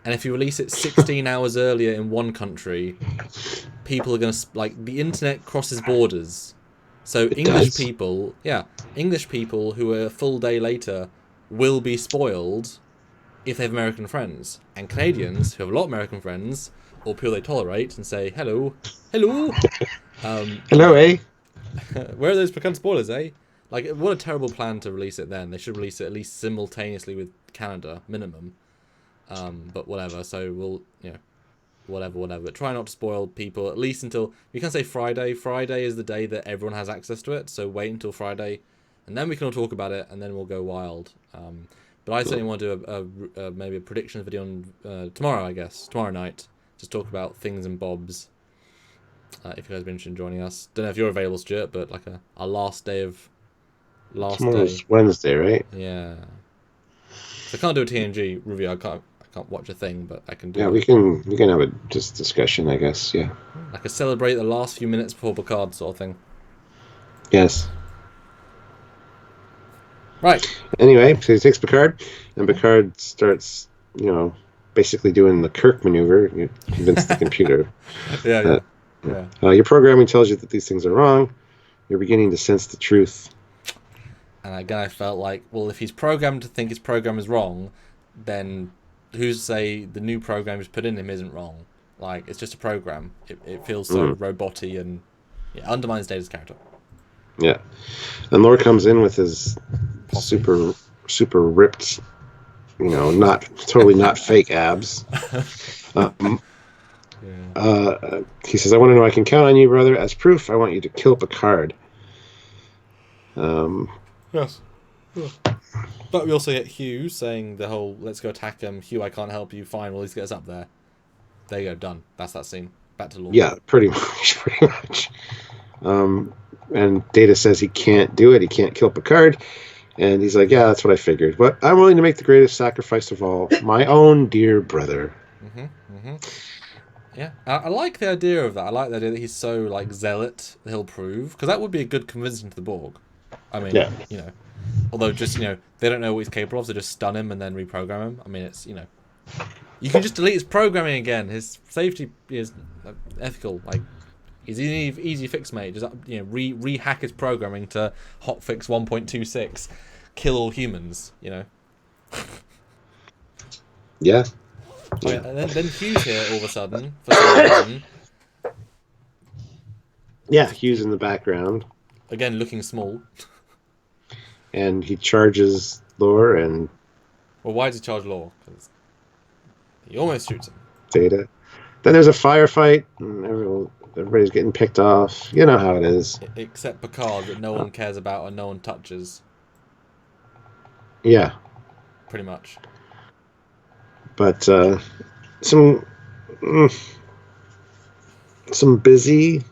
and if you release it 16 hours earlier in one country, people are going to the internet crosses borders. So English people who are a full day later will be spoiled if they have American friends, and Canadians who have a lot of American friends, or people they tolerate, and say, hello. Hello, eh? Where are those Picard spoilers, eh? Like, what a terrible plan to release it then. They should release it at least simultaneously with Canada, minimum. But whatever, so we'll, whatever. But try not to spoil people, at least until, you can say Friday. Friday is the day that everyone has access to it, so wait until Friday, and then we can all talk about it, and then we'll go wild. But I certainly want to do maybe a predictions video on tomorrow, I guess, tomorrow night. Just talk about things and bobs. If you guys have been interested in joining us. Don't know if you're available, Stuart, but like a last day. Tomorrow's Wednesday, right? Yeah. So I can't do a TNG review. I can't watch a thing, but I can do. Yeah, we can have a just discussion, I guess. Yeah. I can celebrate the last few minutes before Picard, sort of thing. Yes. Right. Anyway, so he takes Picard, and Picard starts, basically doing the Kirk maneuver. You convince the computer. Yeah. Your programming tells you that these things are wrong. You're beginning to sense the truth. And again, I felt like, well, if he's programmed to think his program is wrong, then who's to say the new program he's put in him isn't wrong? Like, it's just a program. It feels so roboty and undermines Data's character. Yeah. And Lore comes in with his super ripped, not fake abs. He says, I want to know I can count on you, brother. As proof, I want you to kill Picard. Yes. Yeah. But we also get Hugh saying the whole, let's go attack him. Hugh, I can't help you. Fine, well, let's get us up there. There you go, done. That's that scene. Back to Lore. Yeah, pretty much. And Data says he can't do it. He can't kill Picard. And he's like, yeah, that's what I figured. But I'm willing to make the greatest sacrifice of all, my own dear brother. Yeah, I like the idea of that. I like the idea that he's so, zealot that he'll prove. Because that would be a good convincing to the Borg. I mean, although just, they don't know what he's capable of, so just stun him and then reprogram him. I mean, it's, you can just delete his programming again. His safety is ethical. He's an easy fix, mate. Just, re-hack his programming to hotfix 1.26. Kill all humans, Yeah. And then Hugh's here all of a sudden, for some reason. Yeah, Hugh's in the background. Again, looking small. And he charges Lore and... Well, why does he charge Lore? Because he almost shoots him. Data. Then there's a firefight, and everybody's getting picked off. You know how it is. Except Picard, that no one cares about or no one touches. Yeah. Pretty much. But some busy,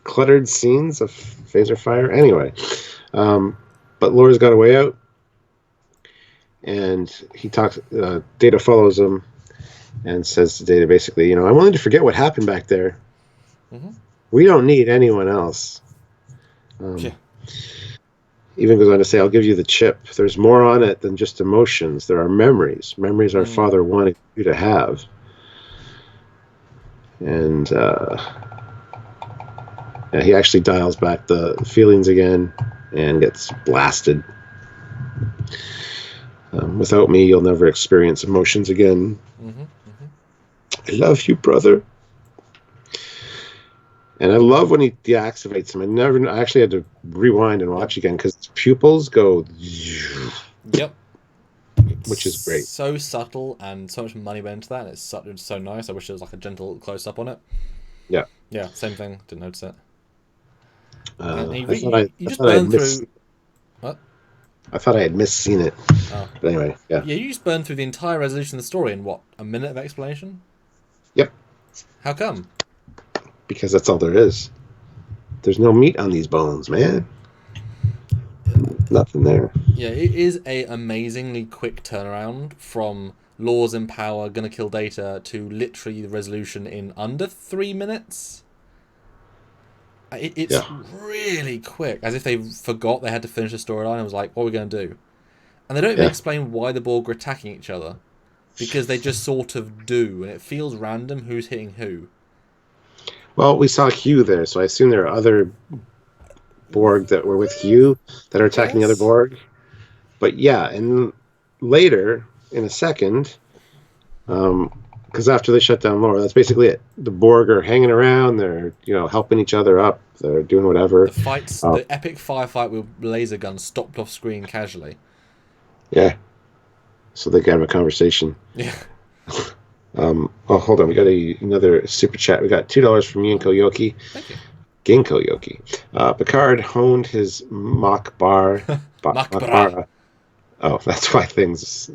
cluttered scenes of phaser fire. Anyway, but Lore's got a way out, and he talks. Data follows him and says to Data, basically, I'm willing to forget what happened back there. We don't need anyone else. Even goes on to say, I'll give you the chip. There's more on it than just emotions. There are memories. Memories our father wanted you to have. And he actually dials back the feelings again and gets blasted. Without me, you'll never experience emotions again. I love you, brother. And I love when he deactivates him. I actually had to rewind and watch again because his pupils go... Yep. Which is great. So subtle and so much money went into that. And it's so nice. I wish there was a gentle close-up on it. Yeah. Yeah, same thing. Didn't notice it. I you just burn through... What? I thought I had misseen it. Oh. But anyway, yeah. Yeah, you just burned through the entire resolution of the story in, what, a minute of explanation? Yep. How come? Because that's all there is. There's no meat on these bones, man. Nothing there. Yeah, it is a amazingly quick turnaround from laws in power, gonna kill Data, to literally the resolution in under 3 minutes. It's really quick, as if they forgot they had to finish the storyline and was like, what are we going to do? And they don't even explain why the Borg are attacking each other, because they just sort of do, and it feels random who's hitting who. Well, we saw Hugh there, so I assume there are other Borg that were with Hugh that are attacking the other Borg. But yeah, and later, in a second, because after they shut down Laura, that's basically it. The Borg are hanging around, they're helping each other up, they're doing whatever. The fights, the epic firefight with laser guns stopped off screen casually. Yeah. So they can have a conversation. Yeah. Oh, hold on. We got another super chat. We got $2 from Ginkgo Yoki. Thank you. Ginkgo Yoki. Picard honed his Makbar. Makbara. Oh, that's why things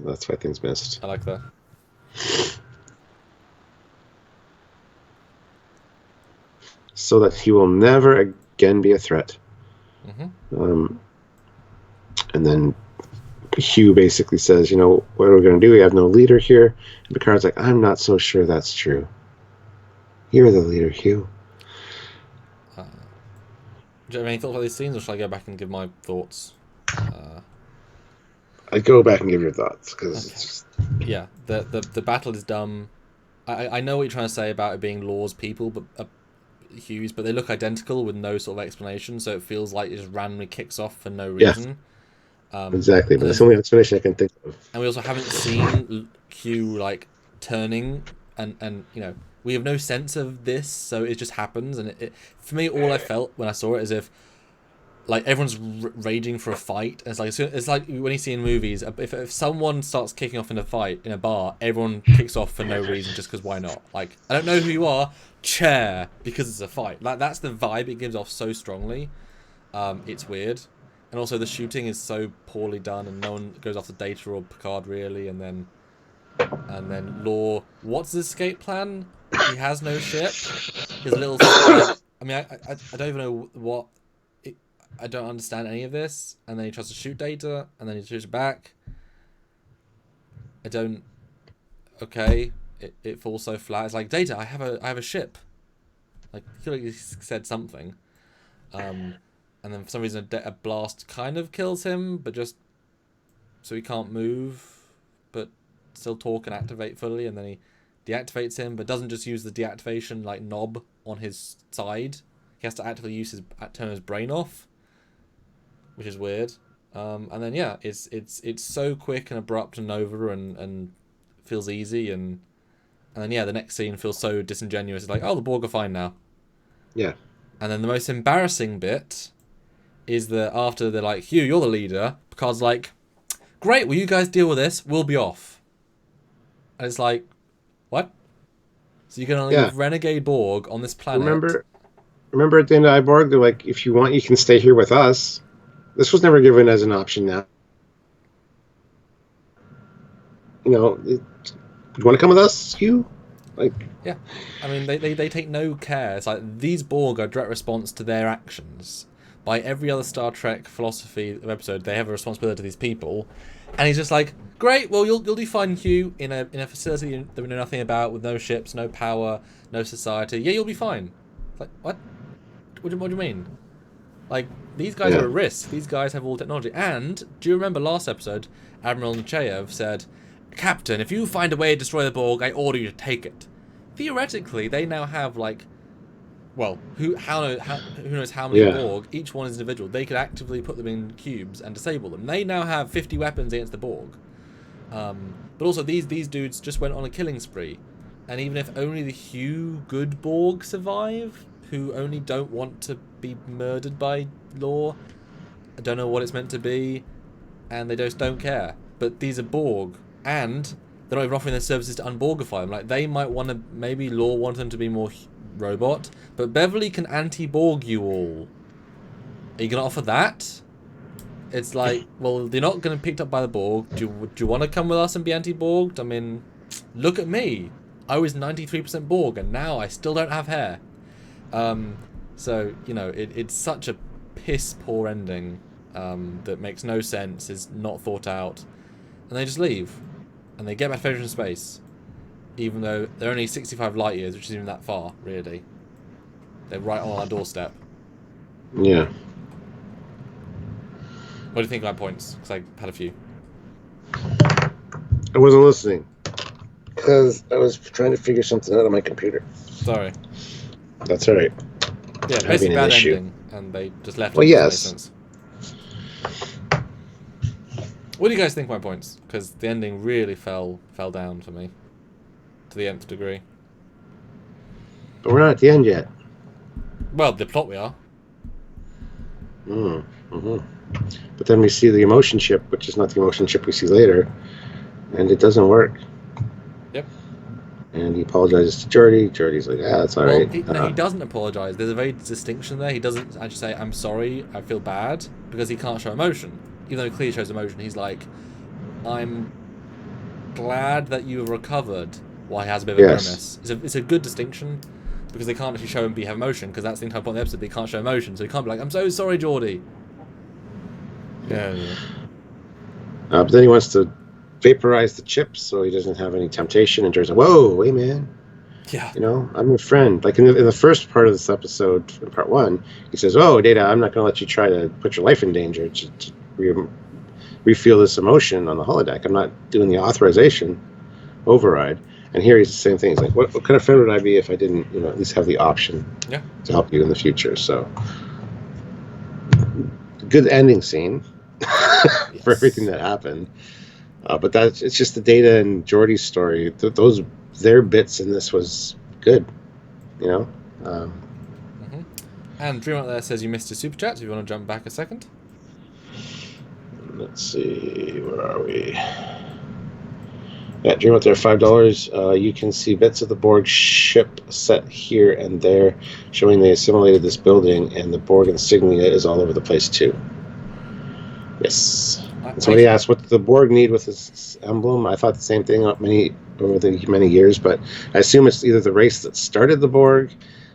missed. I like that. So that he will never again be a threat. Mm-hmm. And then Hugh basically says, what are we going to do? We have no leader here. And Picard's like, I'm not so sure that's true. You're the leader, Hugh. Do you have any thoughts about these scenes, or should I go back and give my thoughts? I'd go back and give your thoughts, because it's just... Yeah, the battle is dumb. I know what you're trying to say about it being Law's people, but Hugh's, but they look identical with no sort of explanation, so it feels like it just randomly kicks off for no reason. Exactly, but that's the only explanation I can think of. And we also haven't seen Hugh turning, and we have no sense of this, so it just happens. And it for me, all I felt when I saw it is if everyone's raging for a fight. And it's like when you see in movies, if someone starts kicking off in a fight in a bar, everyone kicks off for no reason, just because why not? I don't know who you are, chair, because it's a fight. That's the vibe it gives off so strongly. It's weird. And also the shooting is so poorly done, and no one goes after Data or Picard really. And then Law, what's his escape plan? He has no ship. His little. I don't even know what. I don't understand any of this. And then he tries to shoot Data, and then he shoots back. I don't. Okay, it falls so flat. It's like, Data, I have a ship. I feel like he said something. And then for some reason a blast kind of kills him, but just so he can't move, but still talk and activate fully, and then he deactivates him, but doesn't just use the deactivation knob on his side. He has to actively turn his brain off, which is weird. And then it's so quick and abrupt and over and feels easy, and then the next scene feels so disingenuous. It's like, oh, the Borg are fine now. Yeah. And then the most embarrassing bit is that after they're like, Hugh, you're the leader, Picard's like, great, well, you guys deal with this, we'll be off. And it's like, what? So you're going to leave renegade Borg on this planet? Remember at the end of Iborg, they're like, if you want, you can stay here with us. This was never given as an option now. You want to come with us, Hugh? Yeah. I mean, they take no care. It's like, these Borg are a direct response to their actions. By every other Star Trek philosophy of episode, they have a responsibility to these people, and he's just like, great, well, you'll do fine, Hugh, in a facility that we know nothing about, with no ships, no power, no society. Yeah, you'll be fine. Like, what? What do you mean? These guys are at risk. These guys have all technology. And do you remember last episode, Admiral Nechayev said, Captain, if you find a way to destroy the Borg, I order you to take it. Theoretically, they now have well, who knows how many Borg? Each one is individual. They could actively put them in cubes and disable them. They now have 50 weapons against the Borg. But also, these dudes just went on a killing spree. And even if only the Hugh good Borg survive, who only don't want to be murdered by Law, I don't know what it's meant to be, and they just don't care. But these are Borg, and they're not even offering their services to unborgify them. They might want to, maybe Law wants them to be more robot, but Beverly can anti-Borg you all. Are you going to offer that? It's like, well, you're not going to be picked up by the Borg. Do you want to come with us and be anti-Borged? I mean, look at me. I was 93% Borg, and now I still don't have hair. So, you know, it's such a piss-poor ending that makes no sense, is not thought out. And they just leave. And they get back to Federation space. Even though they're only 65 light years, which isn't even that far, really. They're right on our doorstep. Yeah. What do you think of my points? Because I had a few. I wasn't listening. Because I was trying to figure something out on my computer. Sorry. That's alright. Yeah, basically bad ending. And they just left it. Well, yes. What do you guys think of my points? Because the ending really fell down for me. To the nth degree. But we're not at the end yet. Well, the plot we are. Mm-hmm. But then we see the emotion chip, which is not the emotion chip we see later, and it doesn't work. Yep. And he apologizes to Geordi. Geordi's like, yeah, that's all right. No, he doesn't apologize. There's a very distinction there. He doesn't actually say, I'm sorry, I feel bad, because he can't show emotion. Even though he clearly shows emotion, he's like, I'm glad that you recovered. Why he has a bit of a grimace. It's a good distinction, because they can't actually show him have emotion, because that's the entire point of the episode. They can't show emotion, so he can't be like, I'm so sorry, Geordi. Yeah. But then he wants to vaporize the chips so he doesn't have any temptation. And Geordi's like, whoa, hey, man. Yeah. You know, I'm your friend. Like in the first part of this episode, in part 1, he says, oh, Data, I'm not going to let you try to put your life in danger to refuel this emotion on the holodeck. I'm not doing the authorization override. And here he's the same thing. He's like, what kind of friend would I be if I didn't, you know, at least have the option to help you in the future? So, good ending scene for everything that happened. But it's just the Data and Geordi's story. Their bits in this was good, you know. And Dream out there says you missed a super chat. So if you want to jump back a second. Let's see, where are we? Yeah, Dream out there, $5. You can see bits of the Borg ship set here and there, showing they assimilated this building, and the Borg insignia is all over the place too. Yes. Somebody asked, what did the Borg need with this emblem? I thought the same thing over the many years, but I assume it's either the race that started the Borg,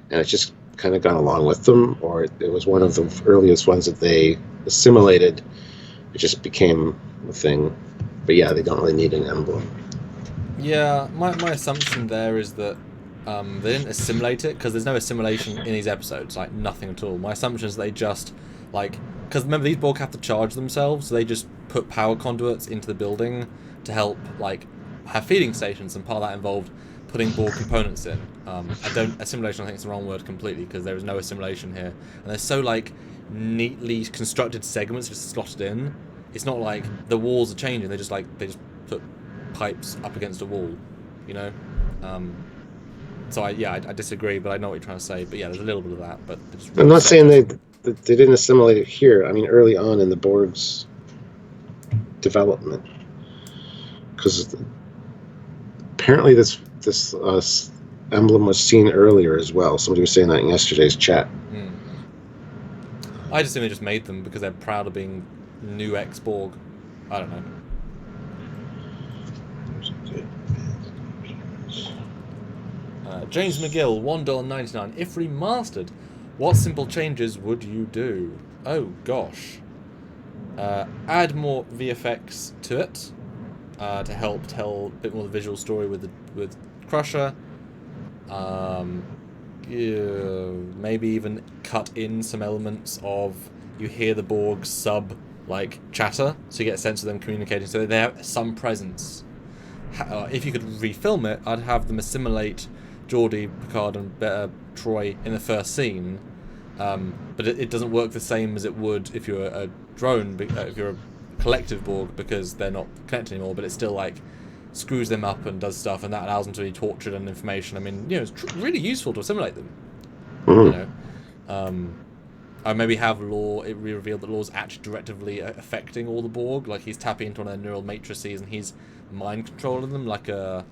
and it's just kind of gone along with them, or it was one of the earliest ones that they assimilated. It just became a thing. But yeah, they don't really need an emblem. Yeah, my assumption there is that they didn't assimilate it, because there's no assimilation in these episodes, like nothing at all. My assumption is they just, like, because remember these Borg have to charge themselves, so they just put power conduits into the building to help, like, have feeding stations, and part of that involved putting Borg components in. Assimilation I think is the wrong word completely, because there is no assimilation here. And they're so, like, neatly constructed segments just slotted in. It's not like the walls are changing, they just put pipes up against a wall, you know? So I disagree, but I know what you're trying to say. But yeah, there's a little bit of that. But I'm not saying they didn't assimilate it here. I mean, early on in the Borg's development, because apparently this emblem was seen earlier as well. Somebody was saying that in yesterday's chat. I just think they just made them because they're proud of being new ex-Borg. I don't know. James McGill, $1.99. If remastered, what simple changes would you do? Oh gosh. Add more VFX to it to help tell a bit more of the visual story with Crusher. Maybe even cut in some elements of you hear the Borg sub like chatter, so you get a sense of them communicating, so they have some presence. If you could refilm it, I'd have them assimilate Geordi, Picard, and Troy in the first scene, but it doesn't work the same as it would if you're a drone, if you're a collective Borg, because they're not connected anymore. But it still like screws them up and does stuff, and that allows them to be tortured and information. I mean, you know, it's really useful to assimilate them. You know, I maybe have Law. It revealed that Law's actually directly affecting all the Borg. Like he's tapping into one of their neural matrices and he's mind controlling them. Like I'd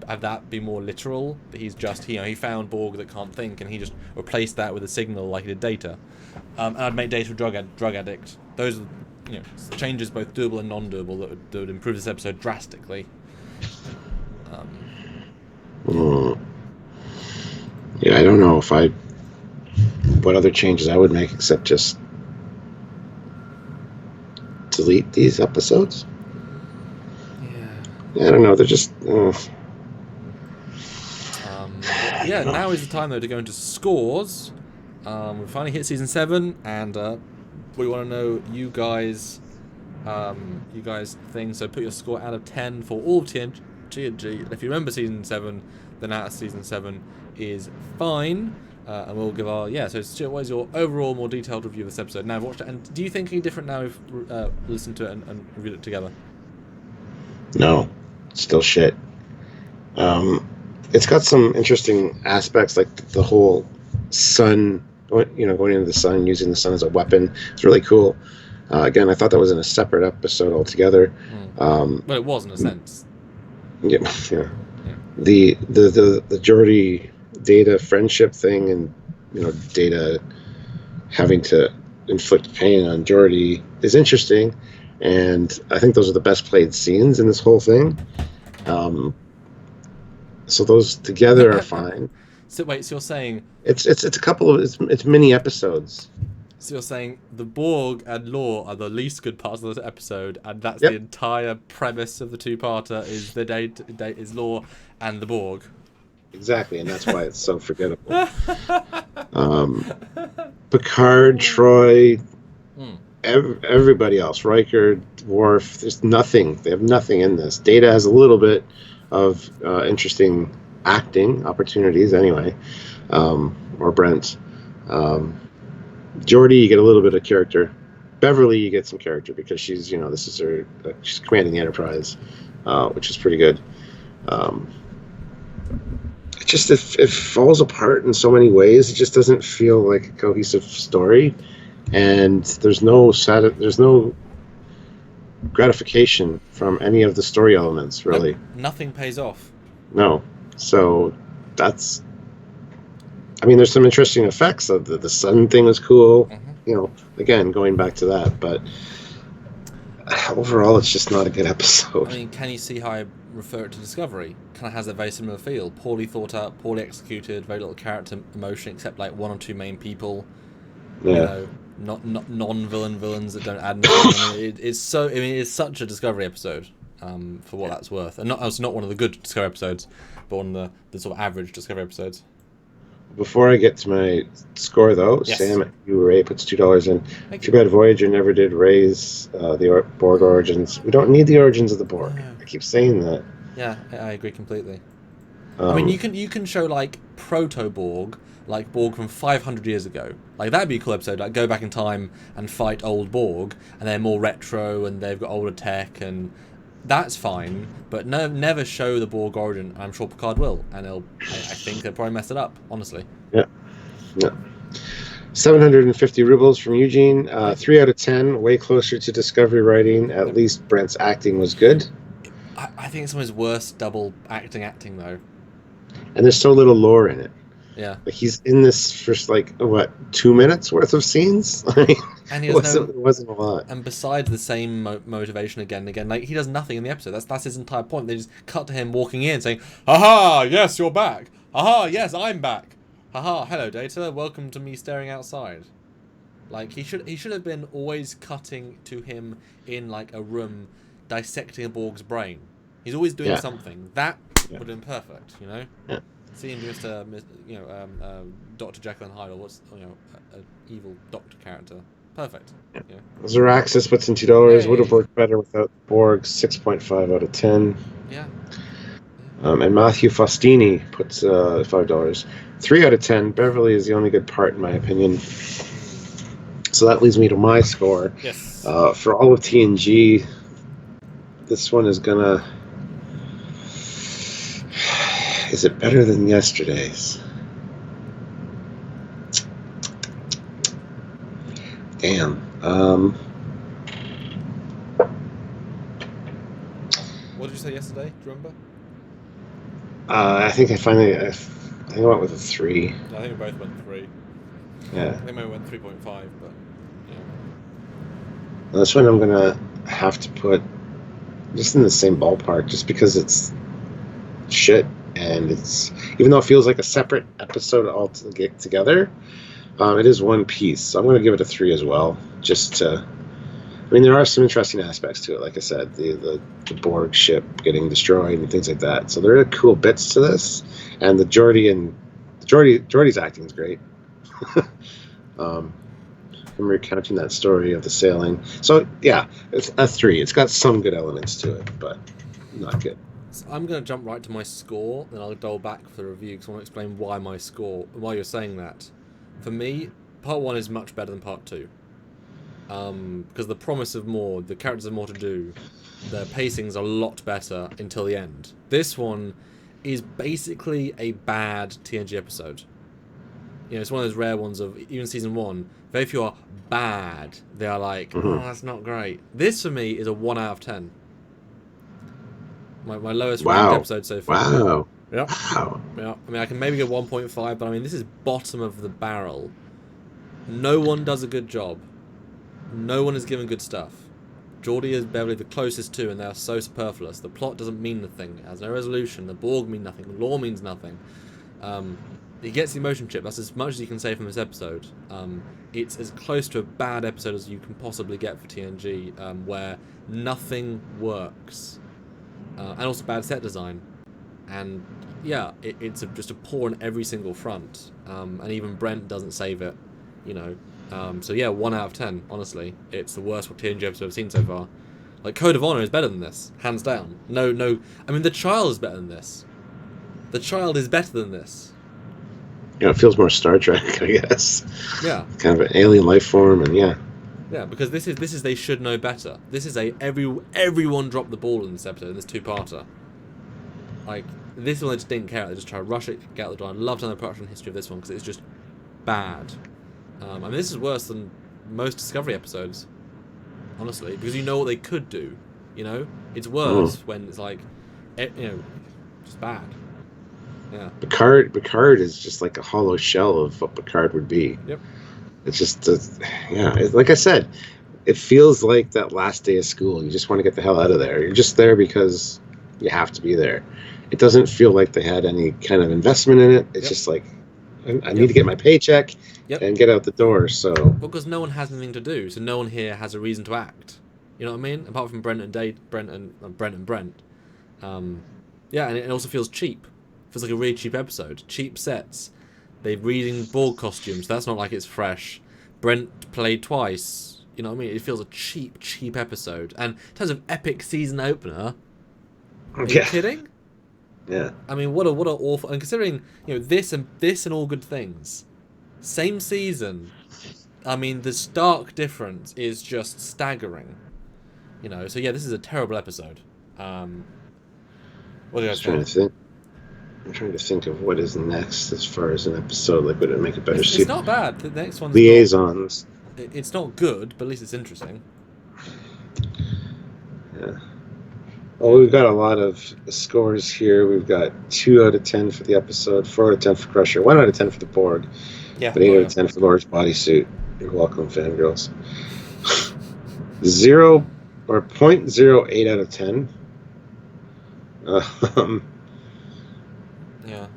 have that be more literal. That he's just he found Borg that can't think and he just replaced that with a signal like he did Data. And I'd make Data a drug addict. Those are changes both doable and non-doable that would improve this episode drastically. Yeah, I don't know what other changes I would make except just delete these episodes. Yeah, I don't know. They're just. Yeah, now is the time though to go into scores. We finally hit season 7, and we want to know you guys things. So put your score out of 10 for all of TNG. And if you remember season 7, then out of season 7 is fine. And we'll give our So Stuart, what is your overall more detailed review of this episode? Now I've watched it, and do you think any different now we've listened to it and reviewed it together? No, still shit. It's got some interesting aspects, like the whole sun, going into the sun, using the sun as a weapon. It's really cool. Again, I thought that was in a separate episode altogether. Well, it was in a sense. Yeah. The Geordi Data friendship thing, and Data having to inflict pain on Geordi is interesting, and I think those are the best played scenes in this whole thing. So those together are fine. So you're saying it's a couple of it's mini episodes. So you're saying the Borg and Law are the least good parts of the episode, and that's Yep. the entire premise of the two-parter is the is Law and the Borg. Exactly, and that's why it's so forgettable. Picard, Troy, everybody else, Riker, Worf, there's nothing. They have nothing in this. Data has a little bit of interesting acting opportunities anyway, or Brent. Geordi, you get a little bit of character. Beverly, you get some character because she's, this is her, she's commanding the Enterprise, which is pretty good. It falls apart in so many ways. It just doesn't feel like a cohesive story, and there's no gratification from any of the story elements, really. Nothing pays off. No. So that's. I mean, there's some interesting effects. Of the sun thing was cool. Again, going back to that, but overall, it's just not a good episode. I mean, can you see how I refer it to Discovery? Kind of has a very similar feel. Poorly thought out, poorly executed, very little character emotion except like one or two main people. Yeah. Not non-villain villains that don't add anything. It's such a Discovery episode, for what that's worth. And it's not one of the good Discovery episodes, but one of the sort of average Discovery episodes. Before I get to my score, though, yes. Sam at Ray puts $2 in. Too bad Voyager never did raise the Borg origins. We don't need the origins of the Borg. I keep saying that. Yeah, I agree completely. I mean, you can show like proto-Borg, like Borg from 500 years ago. Like that'd be a cool episode. Like go back in time and fight old Borg, and they're more retro and they've got older tech, and that's fine. But never show the Borg origin. I'm sure Picard will, and I think they'll probably mess it up. Honestly. Yeah. 750 rubles from Eugene. 3 out of 10. Way closer to Discovery writing. At least Brent's acting was good. I think it's some of his worst double acting though. And there's so little lore in it. Yeah. Like he's in this for 2 minutes worth of scenes? And he it wasn't a lot. And besides the same motivation again and again, like he does nothing in the episode. That's his entire point. They just cut to him walking in saying, "Aha, yes, you're back. Aha, yes, I'm back. Aha, hello Data, welcome to me staring outside." Like he should have been always cutting to him in like a room dissecting a Borg's brain. He's always doing something. That would have been perfect, Yeah. Seeing just Dr. Jekyll and Hyde, or what's an evil doctor character. Perfect. Yeah. Zaraxis puts in $2. Would have worked better without Borg. 6.5 out of 10. Yeah. And Matthew Faustini puts $5. 3 out of 10. Beverly is the only good part, in my opinion. So that leads me to my score. Yes. For all of TNG, this one is gonna. Is it better than yesterday's? Damn. What did you say yesterday? Do you remember? I think I went with a 3. I think we both went 3. Yeah. I think I went 3.5, but This one I'm gonna have to put just in the same ballpark, just because it's shit, and it's, even though it feels like a separate episode all to get together, it is one piece. So I'm gonna give it a 3 as well. Just to, I mean, there are some interesting aspects to it. Like I said, the Borg ship getting destroyed and things like that. So there are cool bits to this, and Geordie's acting is great. I'm recounting that story of the sailing. So yeah, it's a 3. It's got some good elements to it, but not good. So I'm going to jump right to my score, then I'll go back for the review because I want to explain why my score, why you're saying that. For me, part 1 is much better than part 2. Because the promise of more, the characters have more to do, the pacing's a lot better until the end. This one is basically a bad TNG episode. You know, it's one of those rare ones of, even season 1, very few are bad. They are like, oh, that's not great. This, for me, is a 1 out of 10. My lowest ranked episode so far. Wow. Yep. Wow. Yeah. I mean, I can maybe get 1.5, but I mean, this is bottom of the barrel. No one does a good job. No one is given good stuff. Geordie is barely the closest to, and they are so superfluous. The plot doesn't mean nothing. It has no resolution. The Borg mean nothing. The lore means nothing. He gets the emotion chip. That's as much as you can say from this episode. It's as close to a bad episode as you can possibly get for TNG, where nothing works. And also bad set design. And yeah, it's just a poor on every single front. And even Brent doesn't save it, you know. So yeah, 1 out of 10, honestly. It's the worst TNG episode I've seen so far. Like, Code of Honor is better than this, hands down. No, I mean, The Child is better than this. The Child is better than this. Yeah, it feels more Star Trek, I guess. Yeah. Kind of an alien life form, and yeah. Yeah, because this is they should know better. This is everyone dropped the ball in this episode, in this 2-parter. Like, this one they just didn't care. They just try to rush it, get out the door. I love the production history of this one because it's just bad. I mean, this is worse than most Discovery episodes, honestly, because you know what they could do. You know, it's worse when it's like, you know, just bad. Yeah. Picard is just like a hollow shell of what Picard would be. Yep. It's just, like I said, it feels like that last day of school. You just want to get the hell out of there. You're just there because you have to be there. It doesn't feel like they had any kind of investment in it. It's just like, I need to get my paycheck and get out the door. So because no one has anything to do, so no one here has a reason to act. You know what I mean? Apart from Brent and Brent. Yeah, and it also feels cheap. It feels like a really cheap episode. Cheap sets. They're reading Borg costumes. That's not like it's fresh. Brent played twice. You know what I mean? It feels a cheap episode. And in terms of epic season opener, are you kidding? Yeah. I mean, what a awful. And considering, you know, this and All Good Things, same season. I mean, the stark difference is just staggering. You know, so yeah, this is a terrible episode. What do you guys think? I'm trying to think of what is next as far as an episode. Like, would it make a better season? It's not bad. The next one's Liaisons. It's not good, but at least it's interesting. Yeah. Well, we've got a lot of scores here. We've got 2 out of 10 for the episode, 4 out of 10 for Crusher, 1 out of 10 for the Borg, but 8 out of 10 for Laura's bodysuit. You're welcome, fangirls. 0.08 out of 10. Yeah.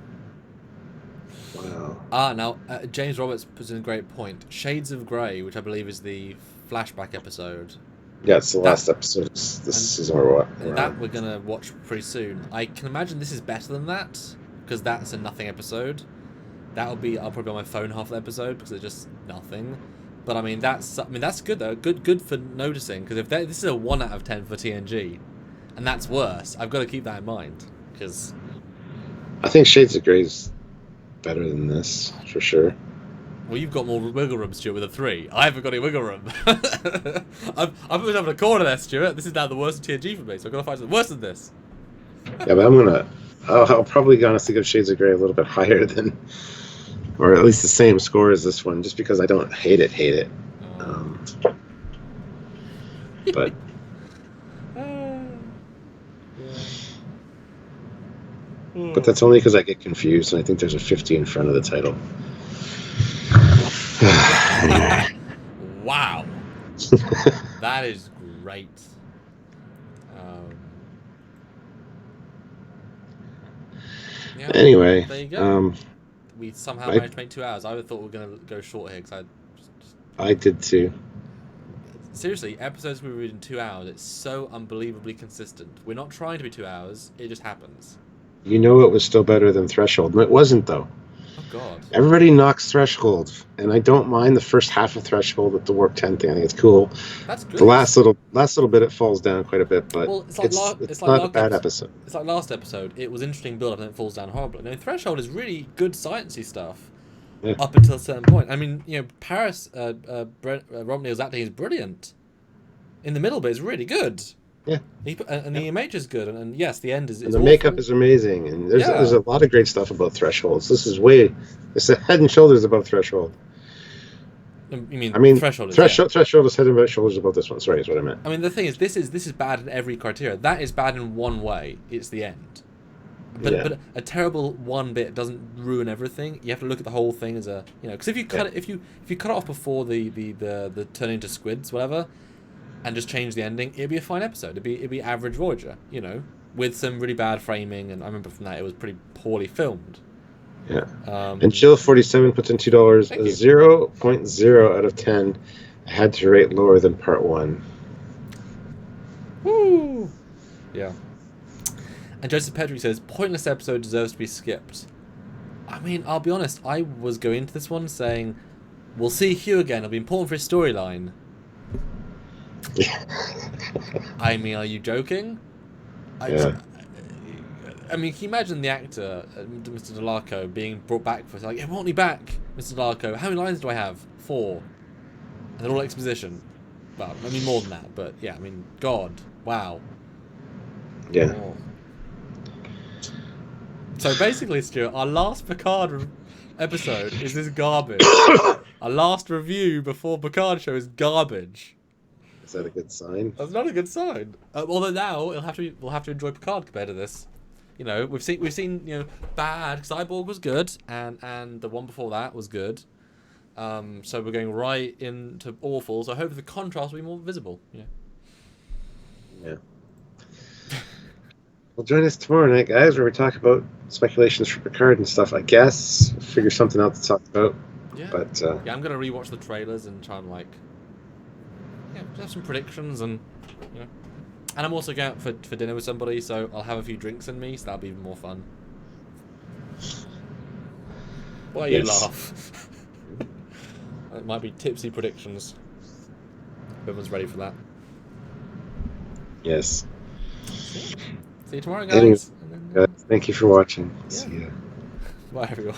Wow. Now, James Roberts puts in a great point. Shades of Grey, which I believe is the flashback episode. Yeah, it's the last episode of this season we're on. That we're going to watch pretty soon. I can imagine this is better than that, because that's a nothing episode. I'll probably be on my phone half the episode, because it's just nothing. But I mean, that's good though. Good for noticing, because if this is a 1 out of 10 for TNG, and that's worse, I've got to keep that in mind, because I think Shades of Grey is better than this, for sure. Well, you've got more wiggle room, Stuart, with a 3. I haven't got any wiggle room. I've put myself in a corner there, Stuart. This is now the worst TNG for me, so I've got to find something worse than this. Yeah, but I'll probably honestly give Shades of Grey a little bit higher than, or at least the same score as this one, just because I don't hate it. But but that's only because I get confused, and I think there's a 50 in front of the title. Anyway. Wow. That is great. Yeah, Anyway, there you go. We somehow managed to make 2 hours. I would thought we were going to go short here because I did too. Seriously, episodes we read in 2 hours, it's so unbelievably consistent. We're not trying to be 2 hours, it just happens. You know it was still better than Threshold. It wasn't, though. Oh, God. Everybody knocks Threshold, and I don't mind the first half of Threshold with the Warp 10 thing. I think it's cool. That's good. The last little bit, it falls down quite a bit, but well, it's not a bad episode. It's like last episode. It was interesting build-up, and then it falls down horribly. No, Threshold is really good sciencey stuff up until a certain point. I mean, Paris, Rob Neal's acting is brilliant. In the middle bit is really good. Yeah. And the image is good, and yes, the end is. And the makeup is amazing, and there's a lot of great stuff about Thresholds. This is it's head and shoulders above Threshold. I mean Threshold is head and shoulders above this one. Sorry, is what I meant. I mean, the thing is, this is bad in every criteria. That is bad in one way. It's the end. But a terrible one bit doesn't ruin everything. You have to look at the whole thing as a because if you cut it if you cut it off before the turning into squids, whatever, and just change the ending, it'd be a fine episode. It'd be average Voyager, with some really bad framing, and I remember from that it was pretty poorly filmed. Yeah. And Jill47 puts in $2, 0.0 out of 10. I had to rate lower than part 1. Woo! Yeah. And Joseph Petrie says, pointless episode deserves to be skipped. I mean, I'll be honest, I was going into this one saying, we'll see Hugh again, it'll be important for his storyline. I mean, are you joking? I mean, can you imagine the actor, Mr. Delarco, being brought back for like, want me back, Mr. Delarco? How many lines do I have? 4. And they're all exposition. Well, I mean, more than that, but yeah, I mean, God. Wow. Yeah. Oh. So basically, Stuart, our last Picard episode is this garbage. Our last review before Picard show is garbage. Is that a good sign? That's not a good sign. Although now we'll have to enjoy Picard compared to this. We've seen bad. Cyborg was good, and the one before that was good. So we're going right into awful. So I hope the contrast will be more visible. Yeah. Well, join us tomorrow night, guys, where we talk about speculations for Picard and stuff. I guess figure something out to talk about. Yeah. But I'm gonna rewatch the trailers and try and have some predictions and and I'm also going out for dinner with somebody, so I'll have a few drinks in me, so that'll be even more fun. Why you laugh? It might be tipsy predictions. Everyone's ready for that. Yes. See you tomorrow, guys. Anyway, guys, thank you for watching. Yeah. See ya. Bye, everyone.